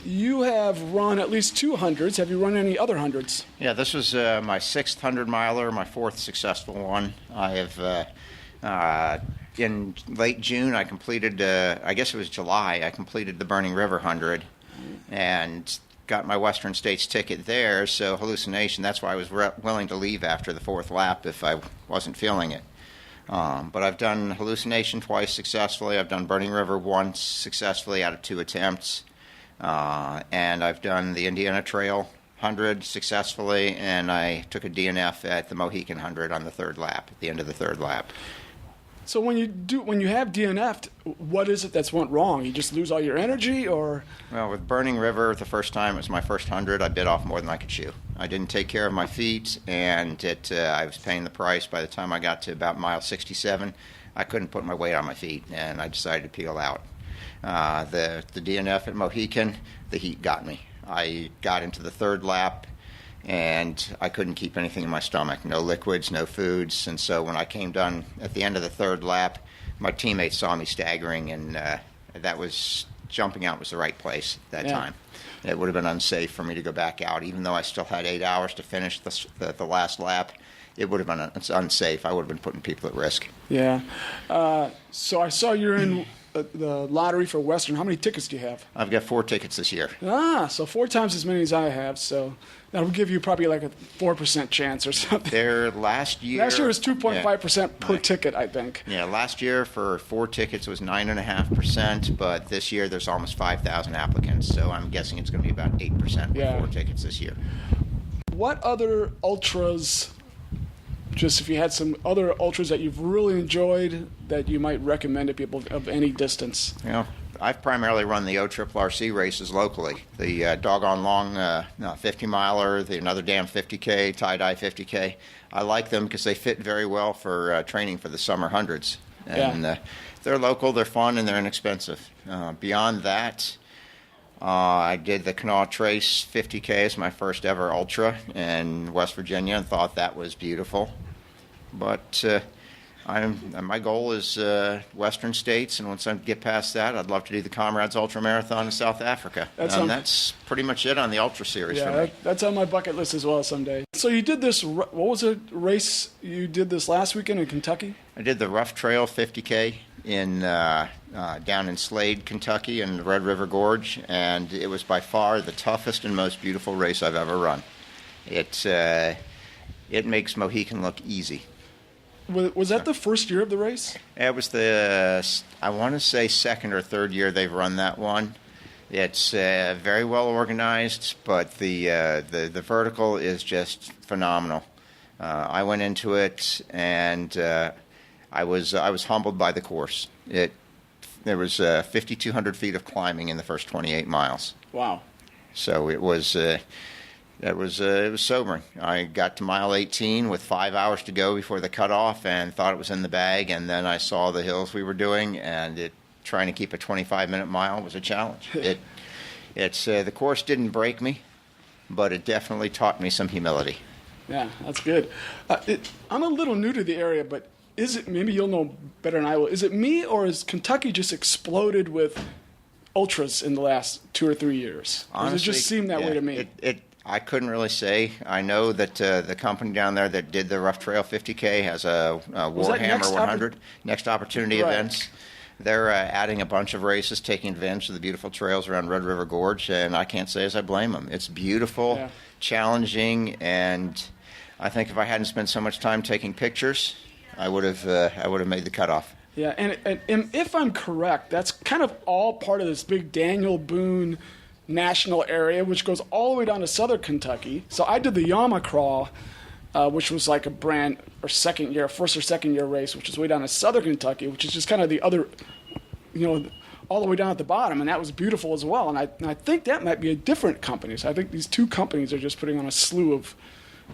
You have run at least 200s. Have you run any other hundreds? Yeah, this was my 6th 100-miler, my 4th successful one. I have, in late June, I completed, I guess it was July, I completed the Burning River 100 and got my Western States ticket there, so hallucination, that's why I was willing to leave after the 4th lap if I wasn't feeling it. But I've done hallucination twice successfully. I've done Burning River once successfully out of 2 attempts. And I've done the Indiana Trail 100 successfully, and I took a DNF at the Mohican 100 on the 3rd lap, at the end of the 3rd lap. So when you have DNF'd, what is it that's went wrong? You just lose all your energy, or? Well, with Burning River, the first time, it was my first 100, I bit off more than I could chew. I didn't take care of my feet, and I was paying the price. By the time I got to about mile 67, I couldn't put my weight on my feet, and I decided to peel out. The DNF at Mohican, the heat got me. I got into the 3rd lap, and I couldn't keep anything in my stomach. No liquids, no foods. And so when I came done at the end of the 3rd lap, my teammates saw me staggering, and that was, jumping out was the right place at that time. It would have been unsafe for me to go back out. Even though I still had 8 hours to finish the last lap, it would have been unsafe. I would have been putting people at risk. Yeah. So I saw you're in the lottery for Western. How many tickets do you have? I've got 4 tickets this year. So 4 times as many as I have. So that'll give you probably like a 4% chance or something. There last year. Last year was 2.5% per ticket, I think. Yeah, last year for 4 tickets was 9.5%, but this year there's almost 5,000 applicants, so I'm guessing it's going to be about 8% with 4 tickets this year. What other ultras? Just if you had some other ultras that you've really enjoyed that you might recommend to people of any distance. I've primarily run the ORRC races locally. The Doggone Long 50 miler, the Another Damn 50K, Tie-Dye 50K. I like them because they fit very well for training for the summer hundreds. And they're local, they're fun, and they're inexpensive. Beyond that, I did the Kanawha Trace 50K as my first ever ultra in West Virginia and thought that was beautiful. But my goal is Western States, and once I get past that, I'd love to do the Comrades Ultra Marathon in South Africa. That's pretty much it on the Ultra Series for me. That's on my bucket list as well someday. So you did this, what was the race you did this last weekend in Kentucky? I did the Rough Trail 50K down in Slade, Kentucky, in the Red River Gorge, and it was by far the toughest and most beautiful race I've ever run. It makes Mohican look easy. Was that the first year of the race? It was I want to say second or third year they've run that one. It's very well organized, but the vertical is just phenomenal. I went into it and I was humbled by the course. There was 5,200 feet of climbing in the first 28 miles. Wow! So it was sobering. I got to mile 18 with 5 hours to go before the cutoff and thought it was in the bag, and then I saw the hills we were doing, and trying to keep a 25-minute mile was a challenge. The course didn't break me, but it definitely taught me some humility. Yeah, that's good. I'm a little new to the area, but maybe you'll know better than I will. Is it me, or has Kentucky just exploded with ultras in the last 2 or 3 years? Honestly, does it just seem that way to me? I couldn't really say. I know that the company down there that did the Rough Trail 50K has a Warhammer 100 Next Opportunity events. They're adding a bunch of races, taking advantage of the beautiful trails around Red River Gorge, and I can't say as I blame them. It's beautiful, challenging, and I think if I hadn't spent so much time taking pictures, I would have made the cutoff. Yeah, and if I'm correct, that's kind of all part of this big Daniel Boone national area, which goes all the way down to southern Kentucky. So I did the Yama Crawl, which was like first or second year race, which is way down to southern Kentucky, which is just kind of the other, all the way down at the bottom, and that was beautiful as well. And I think that might be a different company. So I think these two companies are just putting on a slew of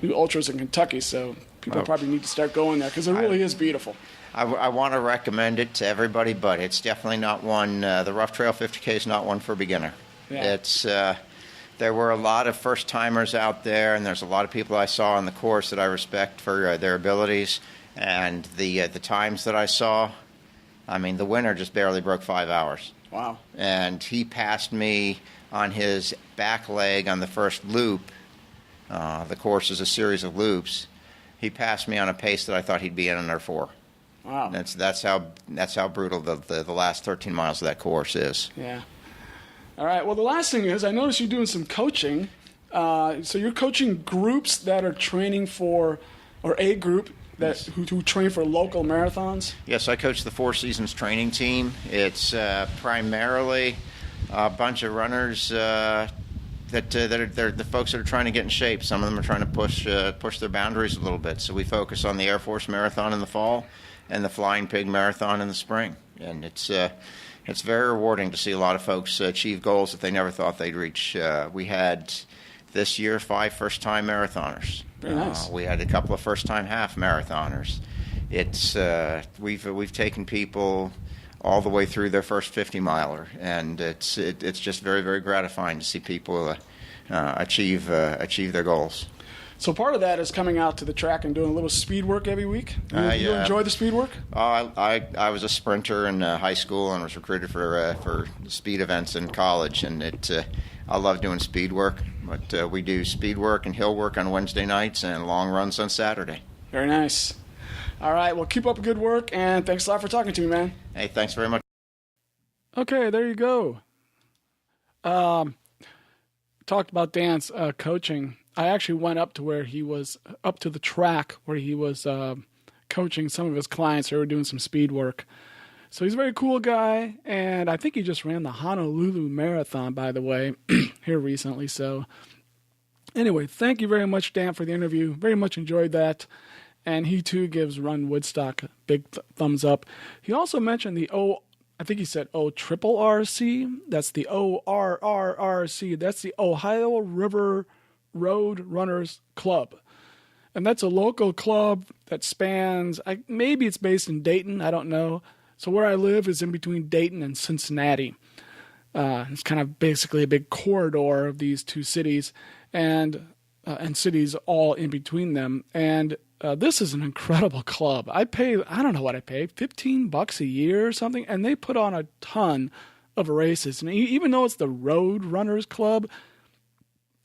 new ultras in Kentucky. So people probably need to start going there because it really is beautiful. I want to recommend it to everybody, but it's definitely not one. The Rough Trail 50K is not one for a beginner. Yeah. There were a lot of first-timers out there, and there's a lot of people I saw on the course that I respect for their abilities. And the times that I saw, I mean, the winner just barely broke 5 hours. Wow. And he passed me on his back leg on the first loop. The course is a series of loops. He passed me on a pace that I thought he'd be in under 4. Wow. That's how brutal the last 13 miles of that course is. Yeah. All right. Well, the last thing is I noticed you're doing some coaching. So you're coaching groups that are training for, or a group who train for local marathons? Yes, I coach the Four Seasons training team. It's primarily a bunch of runners they're the folks that are trying to get in shape. Some of them are trying to push their boundaries a little bit. So we focus on the Air Force Marathon in the fall and the Flying Pig Marathon in the spring. And it's very rewarding to see a lot of folks achieve goals that they never thought they'd reach. We had this year 5 first-time marathoners. Very nice. We had a couple of first-time half marathoners. We've taken people all the way through their first 50-miler, and it's just very, very gratifying to see people achieve their goals. So part of that is coming out to the track and doing a little speed work every week. You enjoy the speed work? I was a sprinter in high school and was recruited for speed events in college, and I love doing speed work. But we do speed work and hill work on Wednesday nights and long runs on Saturday. Very nice. All right, well, keep up good work, and thanks a lot for talking to me, man. Hey, thanks very much. Okay, there you go. Talked about Dan's coaching. I actually went up to where he was, up to the track where he was coaching some of his clients who were doing some speed work. So he's a very cool guy, and I think he just ran the Honolulu Marathon, by the way, here recently. So anyway, thank you very much, Dan, for the interview. Very much enjoyed that. And he, too, gives Run Woodstock a big thumbs up. He also mentioned the I think he said ORRC. That's the ORRRC. That's the Ohio River Road Runners Club. And that's a local club that spans, maybe it's based in Dayton, I don't know. So where I live is in between Dayton and Cincinnati. It's kind of basically a big corridor of these two cities and cities all in between them. And this is an incredible club. I don't know what I pay, $15 a year or something, and they put on a ton of races. And even though it's the Road Runners Club,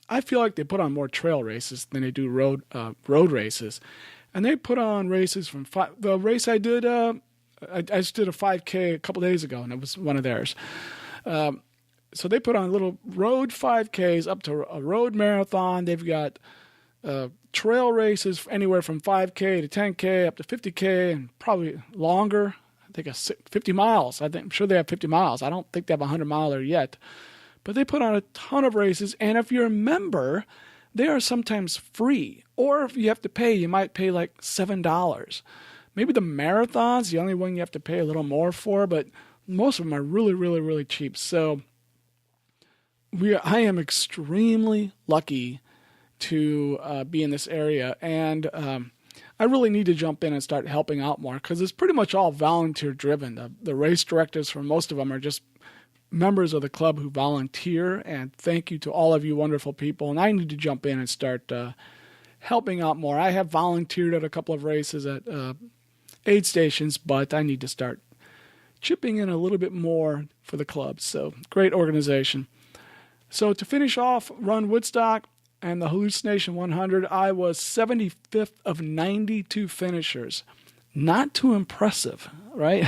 I feel like they put on more trail races than they do road races. And they put on races from the race I did. I just did a 5K a couple days ago, and it was one of theirs. So they put on little road 5Ks up to a road marathon. They've got trail races anywhere from 5K to 10K up to 50K and probably longer. I think 50 miles. I'm sure they have 50 miles. I don't think they have a 100-miler yet. But they put on a ton of races, and if you're a member, they are sometimes free. Or if you have to pay, you might pay like $7. Maybe the marathon's the only one you have to pay a little more for, but most of them are really, really, really cheap. So I am extremely lucky to be in this area, and I really need to jump in and start helping out more because it's pretty much all volunteer driven. The race directors for most of them are just members of the club who volunteer, and thank you to all of you wonderful people. And I need to jump in and start helping out more. I have volunteered at a couple of races at aid stations, but I need to start chipping in a little bit more for the club. So great organization. So to finish off Run Woodstock and the Hallucination 100, I was 75th of 92 finishers. Not too impressive, right?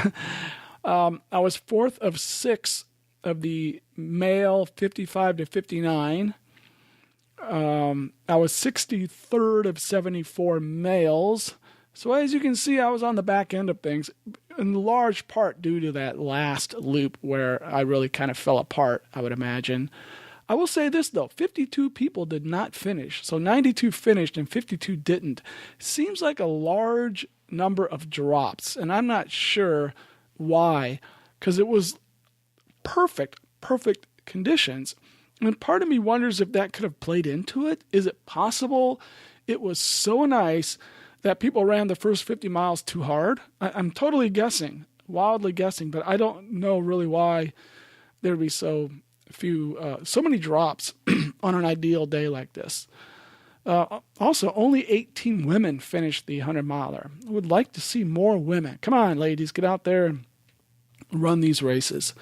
I was 4th of 6 of the male 55 to 59. I was 63rd of 74 males. So as you can see, I was on the back end of things, in large part due to that last loop where I really kind of fell apart, I would imagine. I will say this, though. 52 people did not finish. So 92 finished and 52 didn't. Seems like a large number of drops, and I'm not sure why, because it was perfect conditions. And part of me wonders if that could have played into it. Is it possible it was so nice that people ran the first 50 miles too hard? I'm totally guessing, wildly guessing, but I don't know really why there would be so many drops on an ideal day like this. Also, only 18 women finished the 100-miler. I would like to see more women. Come on, ladies, get out there and run these races.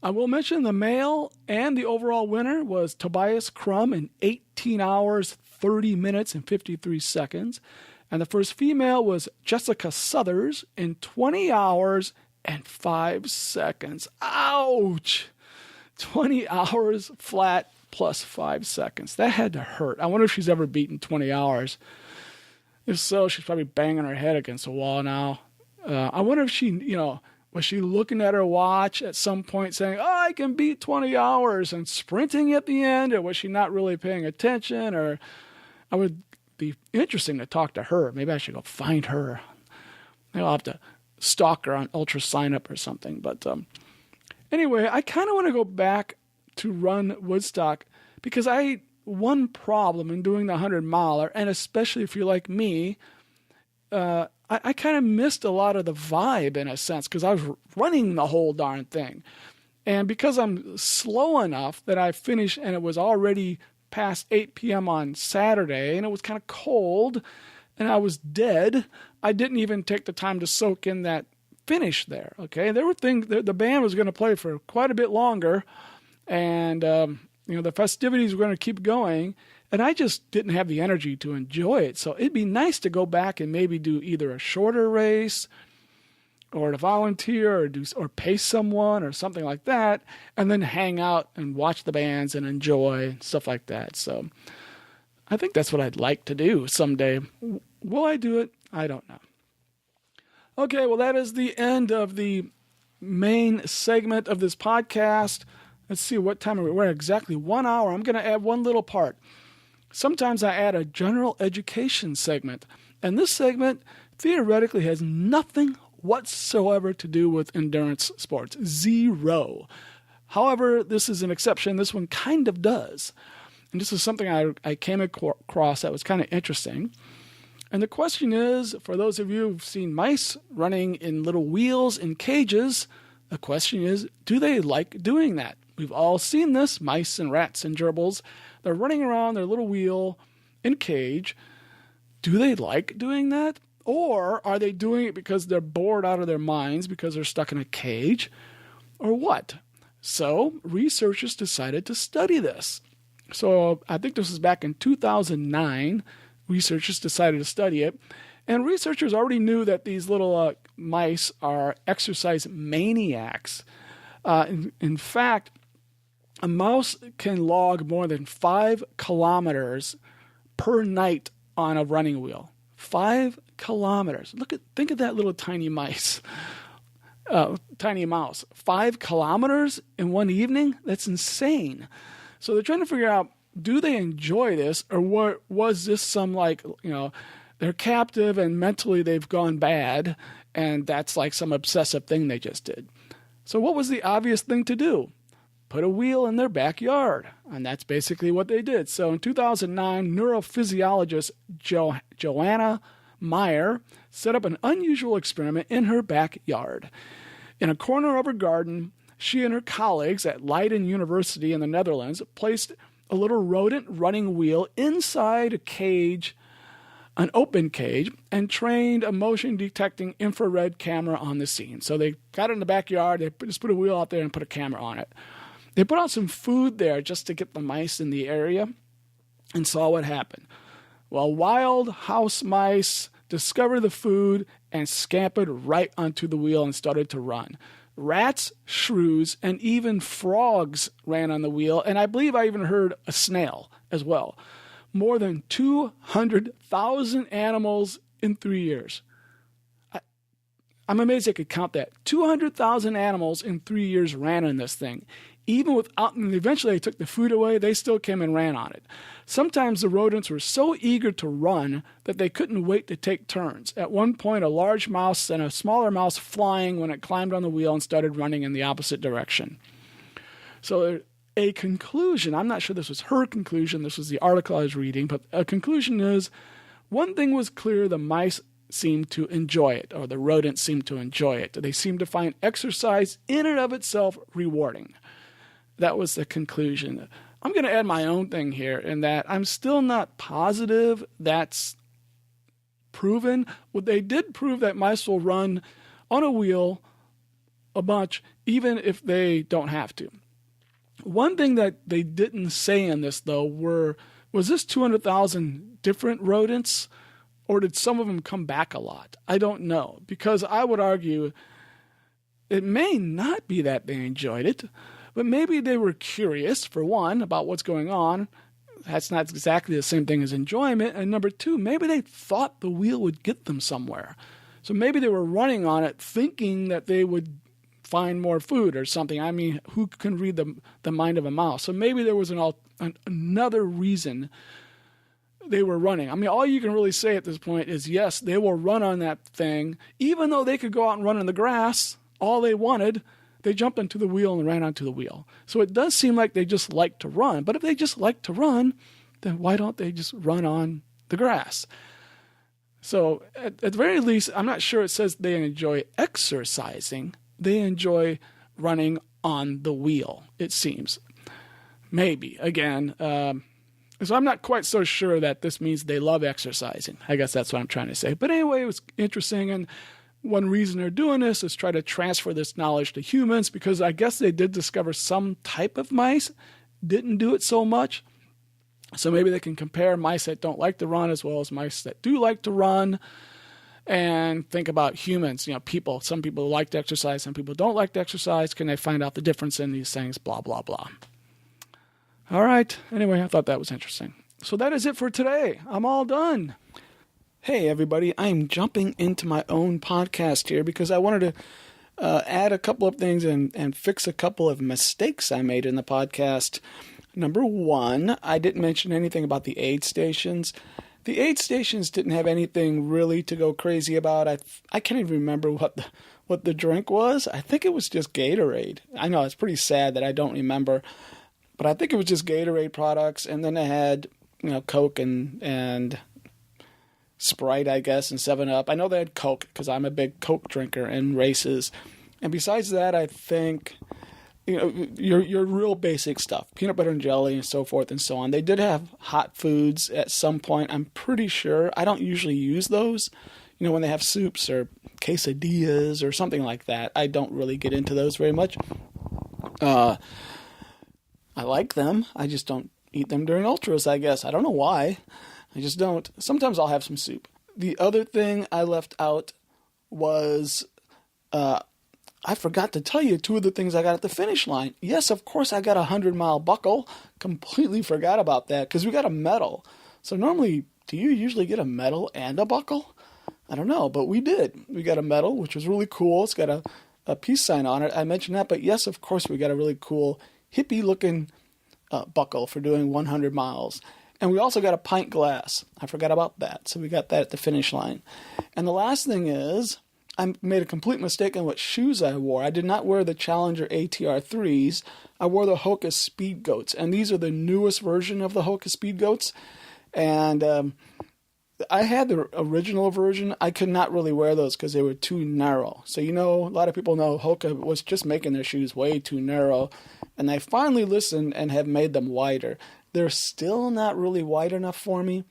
I will mention the male and the overall winner was Tobias Crum in 18 hours, 30 minutes, and 53 seconds. And the first female was Jessica Suthers in 20 hours and 5 seconds. Ouch! 20 hours flat plus 5 seconds. That had to hurt. I wonder if she's ever beaten 20 hours. If so, she's probably banging her head against a wall now. I wonder if she, was she looking at her watch at some point saying, I can beat 20 hours and sprinting at the end? Or was she not really paying attention? Or I would be interesting to talk to her. Maybe I should go find her. Maybe I'll have to stalk her on Ultra Sign Up or something. But anyway, I kind of want to go back to Run Woodstock because one problem in doing the 100-miler, and especially if you're like me, I kind of missed a lot of the vibe in a sense because I was running the whole darn thing. And because I'm slow enough that I finished and it was already past 8 p.m. on Saturday and it was kind of cold and I was dead, I didn't even take the time to soak in that finish there. Okay, there were things, the band was going to play for quite a bit longer and, the festivities were going to keep going. And I just didn't have the energy to enjoy it. So it'd be nice to go back and maybe do either a shorter race or to volunteer or pay someone or something like that, and then hang out and watch the bands and enjoy stuff like that. So I think that's what I'd like to do someday. Will I do it? I don't know. Okay, well, that is the end of the main segment of this podcast. Let's see, what time are we? We're at exactly 1 hour. I'm going to add one little part. Sometimes I add a general education segment, and this segment theoretically has nothing whatsoever to do with endurance sports. Zero. However, this is an exception. This one kind of does. And this is something I came across that was kind of interesting. And the question is, for those of you who've seen mice running in little wheels in cages, the question is, do they like doing that? We've all seen this, mice and rats and gerbils. They're running around their little wheel in cage. Do they like doing that? Or are they doing it because they're bored out of their minds because they're stuck in a cage? Or what? So researchers decided to study this. So I think this was back in 2009. Researchers decided to study it. And researchers already knew that these little mice are exercise maniacs. In fact, a mouse can log more than 5 kilometers per night on a running wheel. 5 kilometers. Think of that little tiny mice. Tiny mouse. 5 kilometers in one evening? That's insane. So they're trying to figure out, do they enjoy this, or was this some they're captive and mentally they've gone bad, and that's like some obsessive thing they just did. So what was the obvious thing to do? Put a wheel in their backyard, and that's basically what they did. So in 2009, neurophysiologist Joanna Meyer set up an unusual experiment in her backyard. In a corner of her garden, she and her colleagues at Leiden University in the Netherlands placed a little rodent running wheel inside a cage, an open cage, and trained a motion detecting infrared camera on the scene. So they got it in the backyard, they just put a wheel out there and put a camera on it. They put out some food there just to get the mice in the area and saw what happened. Well, wild house mice discovered the food and scampered right onto the wheel and started to run. Rats, shrews, and even frogs ran on the wheel, and I believe I even heard a snail as well. More than 200,000 animals in 3 years. I'm amazed I could count that. 200,000 animals in 3 years ran on this thing. Even without, and eventually they took the food away, they still came and ran on it. Sometimes the rodents were so eager to run that they couldn't wait to take turns. At one point, a large mouse sent a smaller mouse flying when it climbed on the wheel and started running in the opposite direction. So a conclusion, I'm not sure this was her conclusion, this was the article I was reading, but a conclusion is, one thing was clear, the mice seemed to enjoy it, or the rodents seemed to enjoy it. They seemed to find exercise in and of itself rewarding. That was the conclusion. I'm going to add my own thing here in that I'm still not positive that's proven. Well, they did prove that mice will run on a wheel a bunch, even if they don't have to. One thing that they didn't say in this, though, was this 200,000 different rodents, or did some of them come back a lot? I don't know, because I would argue it may not be that they enjoyed it, but maybe they were curious, for one, about what's going on. That's not exactly the same thing as enjoyment. And number two, maybe they thought the wheel would get them somewhere. So maybe they were running on it thinking that they would find more food or something. I mean, who can read the mind of a mouse? So maybe there was another reason they were running. I mean, all you can really say at this point is, yes, they will run on that thing. Even though they could go out and run in the grass, all they wanted, they jumped into the wheel and ran onto the wheel. So it does seem like they just like to run. But if they just like to run, then why don't they just run on the grass? So at the very least, I'm not sure it says they enjoy exercising. They enjoy running on the wheel, it seems. Maybe. Again, so I'm not quite so sure that this means they love exercising. I guess that's what I'm trying to say. But anyway, it was interesting, and one reason they're doing this is try to transfer this knowledge to humans, because I guess they did discover some type of mice didn't do it so much. So maybe they can compare mice that don't like to run as well as mice that do like to run. and think about humans, people. Some people like to exercise, some people don't like to exercise. Can they find out the difference in these things? Blah, blah, blah. All right. Anyway, I thought that was interesting. So that is it for today. I'm all done. Hey, everybody. I'm jumping into my own podcast here because I wanted to add a couple of things and fix a couple of mistakes I made in the podcast. Number one, I didn't mention anything about the aid stations. The aid stations didn't have anything really to go crazy about. I can't even remember what the drink was. I think it was just Gatorade. I know it's pretty sad that I don't remember, but I think it was just Gatorade products. And then they had, Coke and Sprite, I guess, and 7-Up. I know they had Coke because I'm a big Coke drinker in races. And besides that, I think, your real basic stuff, peanut butter and jelly and so forth and so on. They did have hot foods at some point, I'm pretty sure. I don't usually use those. When they have soups or quesadillas or something like that, I don't really get into those very much. I like them. I just don't eat them during ultras, I guess. I don't know why. I just don't. Sometimes I'll have some soup. The other thing I left out was I forgot to tell you 2 of the things I got at the finish line. Yes, of course, I got a 100-mile buckle. Completely forgot about that because we got a medal. So normally, do you usually get a medal and a buckle? I don't know, but we did. We got a medal, which was really cool. It's got a peace sign on it. I mentioned that, but yes, of course, we got a really cool hippie-looking buckle for doing 100 miles. And we also got a pint glass. I forgot about that. So we got that at the finish line. And the last thing is, I made a complete mistake on what shoes I wore. I did not wear the Challenger ATR 3s. I wore the Hoka Speed Goats. And these are the newest version of the Hoka Speed Goats. And I had the original version. I could not really wear those because they were too narrow. So, a lot of people know Hoka was just making their shoes way too narrow. And I finally listened and have made them wider. They're still not really wide enough for me.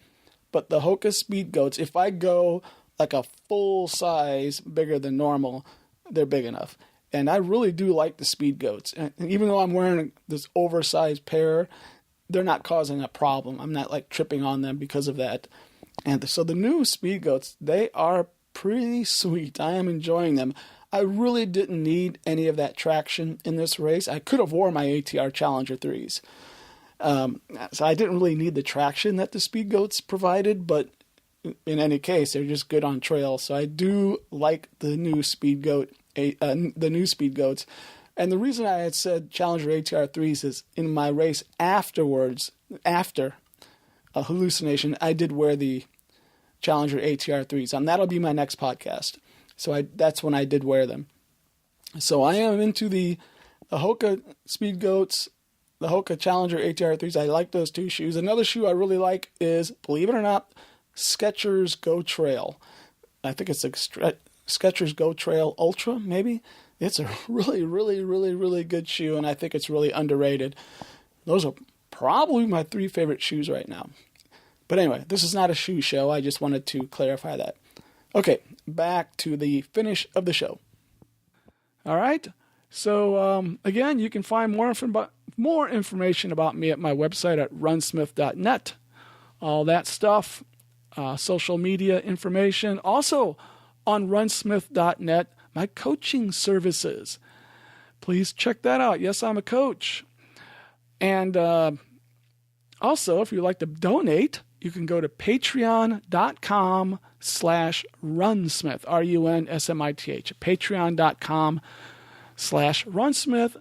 But the Hoka Speed Goats, if I go like a full size bigger than normal, they're big enough. And I really do like the Speed Goats. And even though I'm wearing this oversized pair, they're not causing a problem. I'm not like tripping on them because of that. And so the new Speed Goats, they are pretty sweet. I am enjoying them. I really didn't need any of that traction in this race. I could have worn my ATR Challenger 3s. So I didn't really need the traction that the Speed Goats provided, but in any case, they're just good on trail. So I do like the new Speed Goats. And the reason I had said Challenger ATR 3s is in my race afterwards, after a hallucination, I did wear the Challenger ATR 3s. And that'll be my next podcast. So that's when I did wear them. So I am into the Hoka Speed Goats, the Hoka Challenger ATR 3s. I like those 2 shoes. Another shoe I really like is, believe it or not, Skechers Go Trail. I think it's a Skechers Go Trail Ultra, maybe. It's a really, really, really, really good shoe, and I think it's really underrated. Those are probably my 3 favorite shoes right now. But anyway, this is not a shoe show. I just wanted to clarify that. Okay, back to the finish of the show. All right. So, again, you can find more information about me at my website at runsmith.net. All that stuff. Social media information. Also on runsmith.net, my coaching services. Please check that out. Yes, I'm a coach. And also, if you'd like to donate, you can go to patreon.com/runsmith, RUNSMITH, patreon.com/runsmith.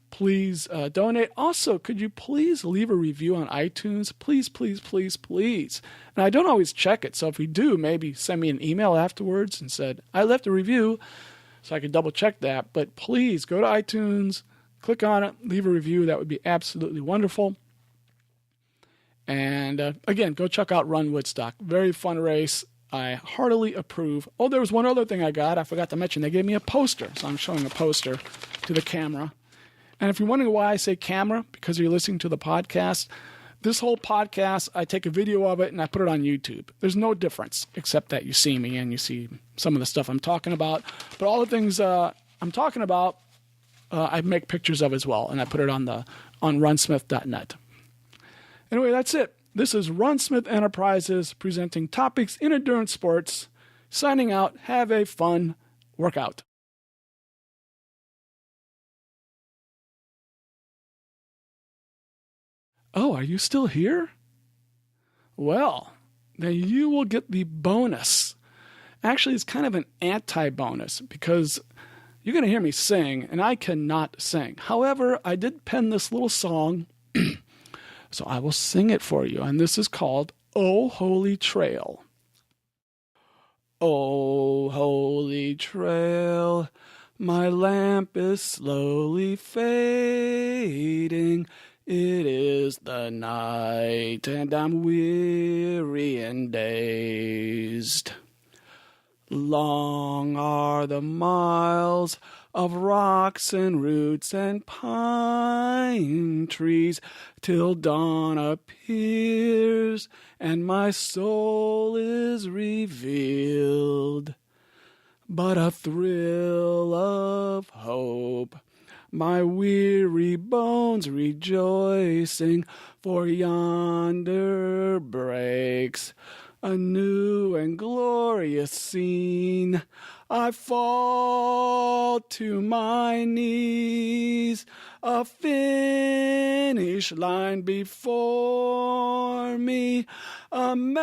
Please donate. Also, could you please leave a review on iTunes? Please, please, please, please. And I don't always check it, so if you do, maybe send me an email afterwards and said, I left a review, so I could double check that. But please go to iTunes, click on it, leave a review. That would be absolutely wonderful. And again, go check out Run Woodstock. Very fun race. I heartily approve. Oh, there was one other thing I got. I forgot to mention. They gave me a poster. So I'm showing a poster to the camera. And if you're wondering why I say camera, because you're listening to the podcast, this whole podcast, I take a video of it and I put it on YouTube. There's no difference except that you see me and you see some of the stuff I'm talking about. But all the things I'm talking about, I make pictures of as well. And I put it on runsmith.net. Anyway, that's it. This is Run Smith Enterprises presenting topics in endurance sports Signing out. Have a fun workout. Oh, are you still here? Well, then you will get the bonus. Actually, it's kind of an anti-bonus because you're going to hear me sing, and I cannot sing. However, I did pen this little song, so I will sing it for you, and this is called Oh Holy Trail. Oh, holy trail, my lamp is slowly fading. It is the night, and I'm weary and dazed. Long are the miles of rocks and roots and pine trees till dawn appears and my soul is revealed. But a thrill of hope, my weary bones rejoicing, for yonder breaks a new and glorious scene. I fall to my knees, a finish line before me, a medal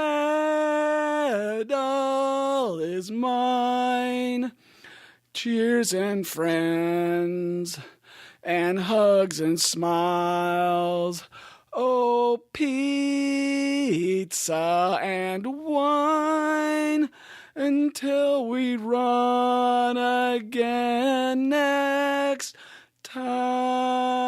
is mine. Cheers and friends, and hugs and smiles. Oh, pizza and wine, until we run again next time.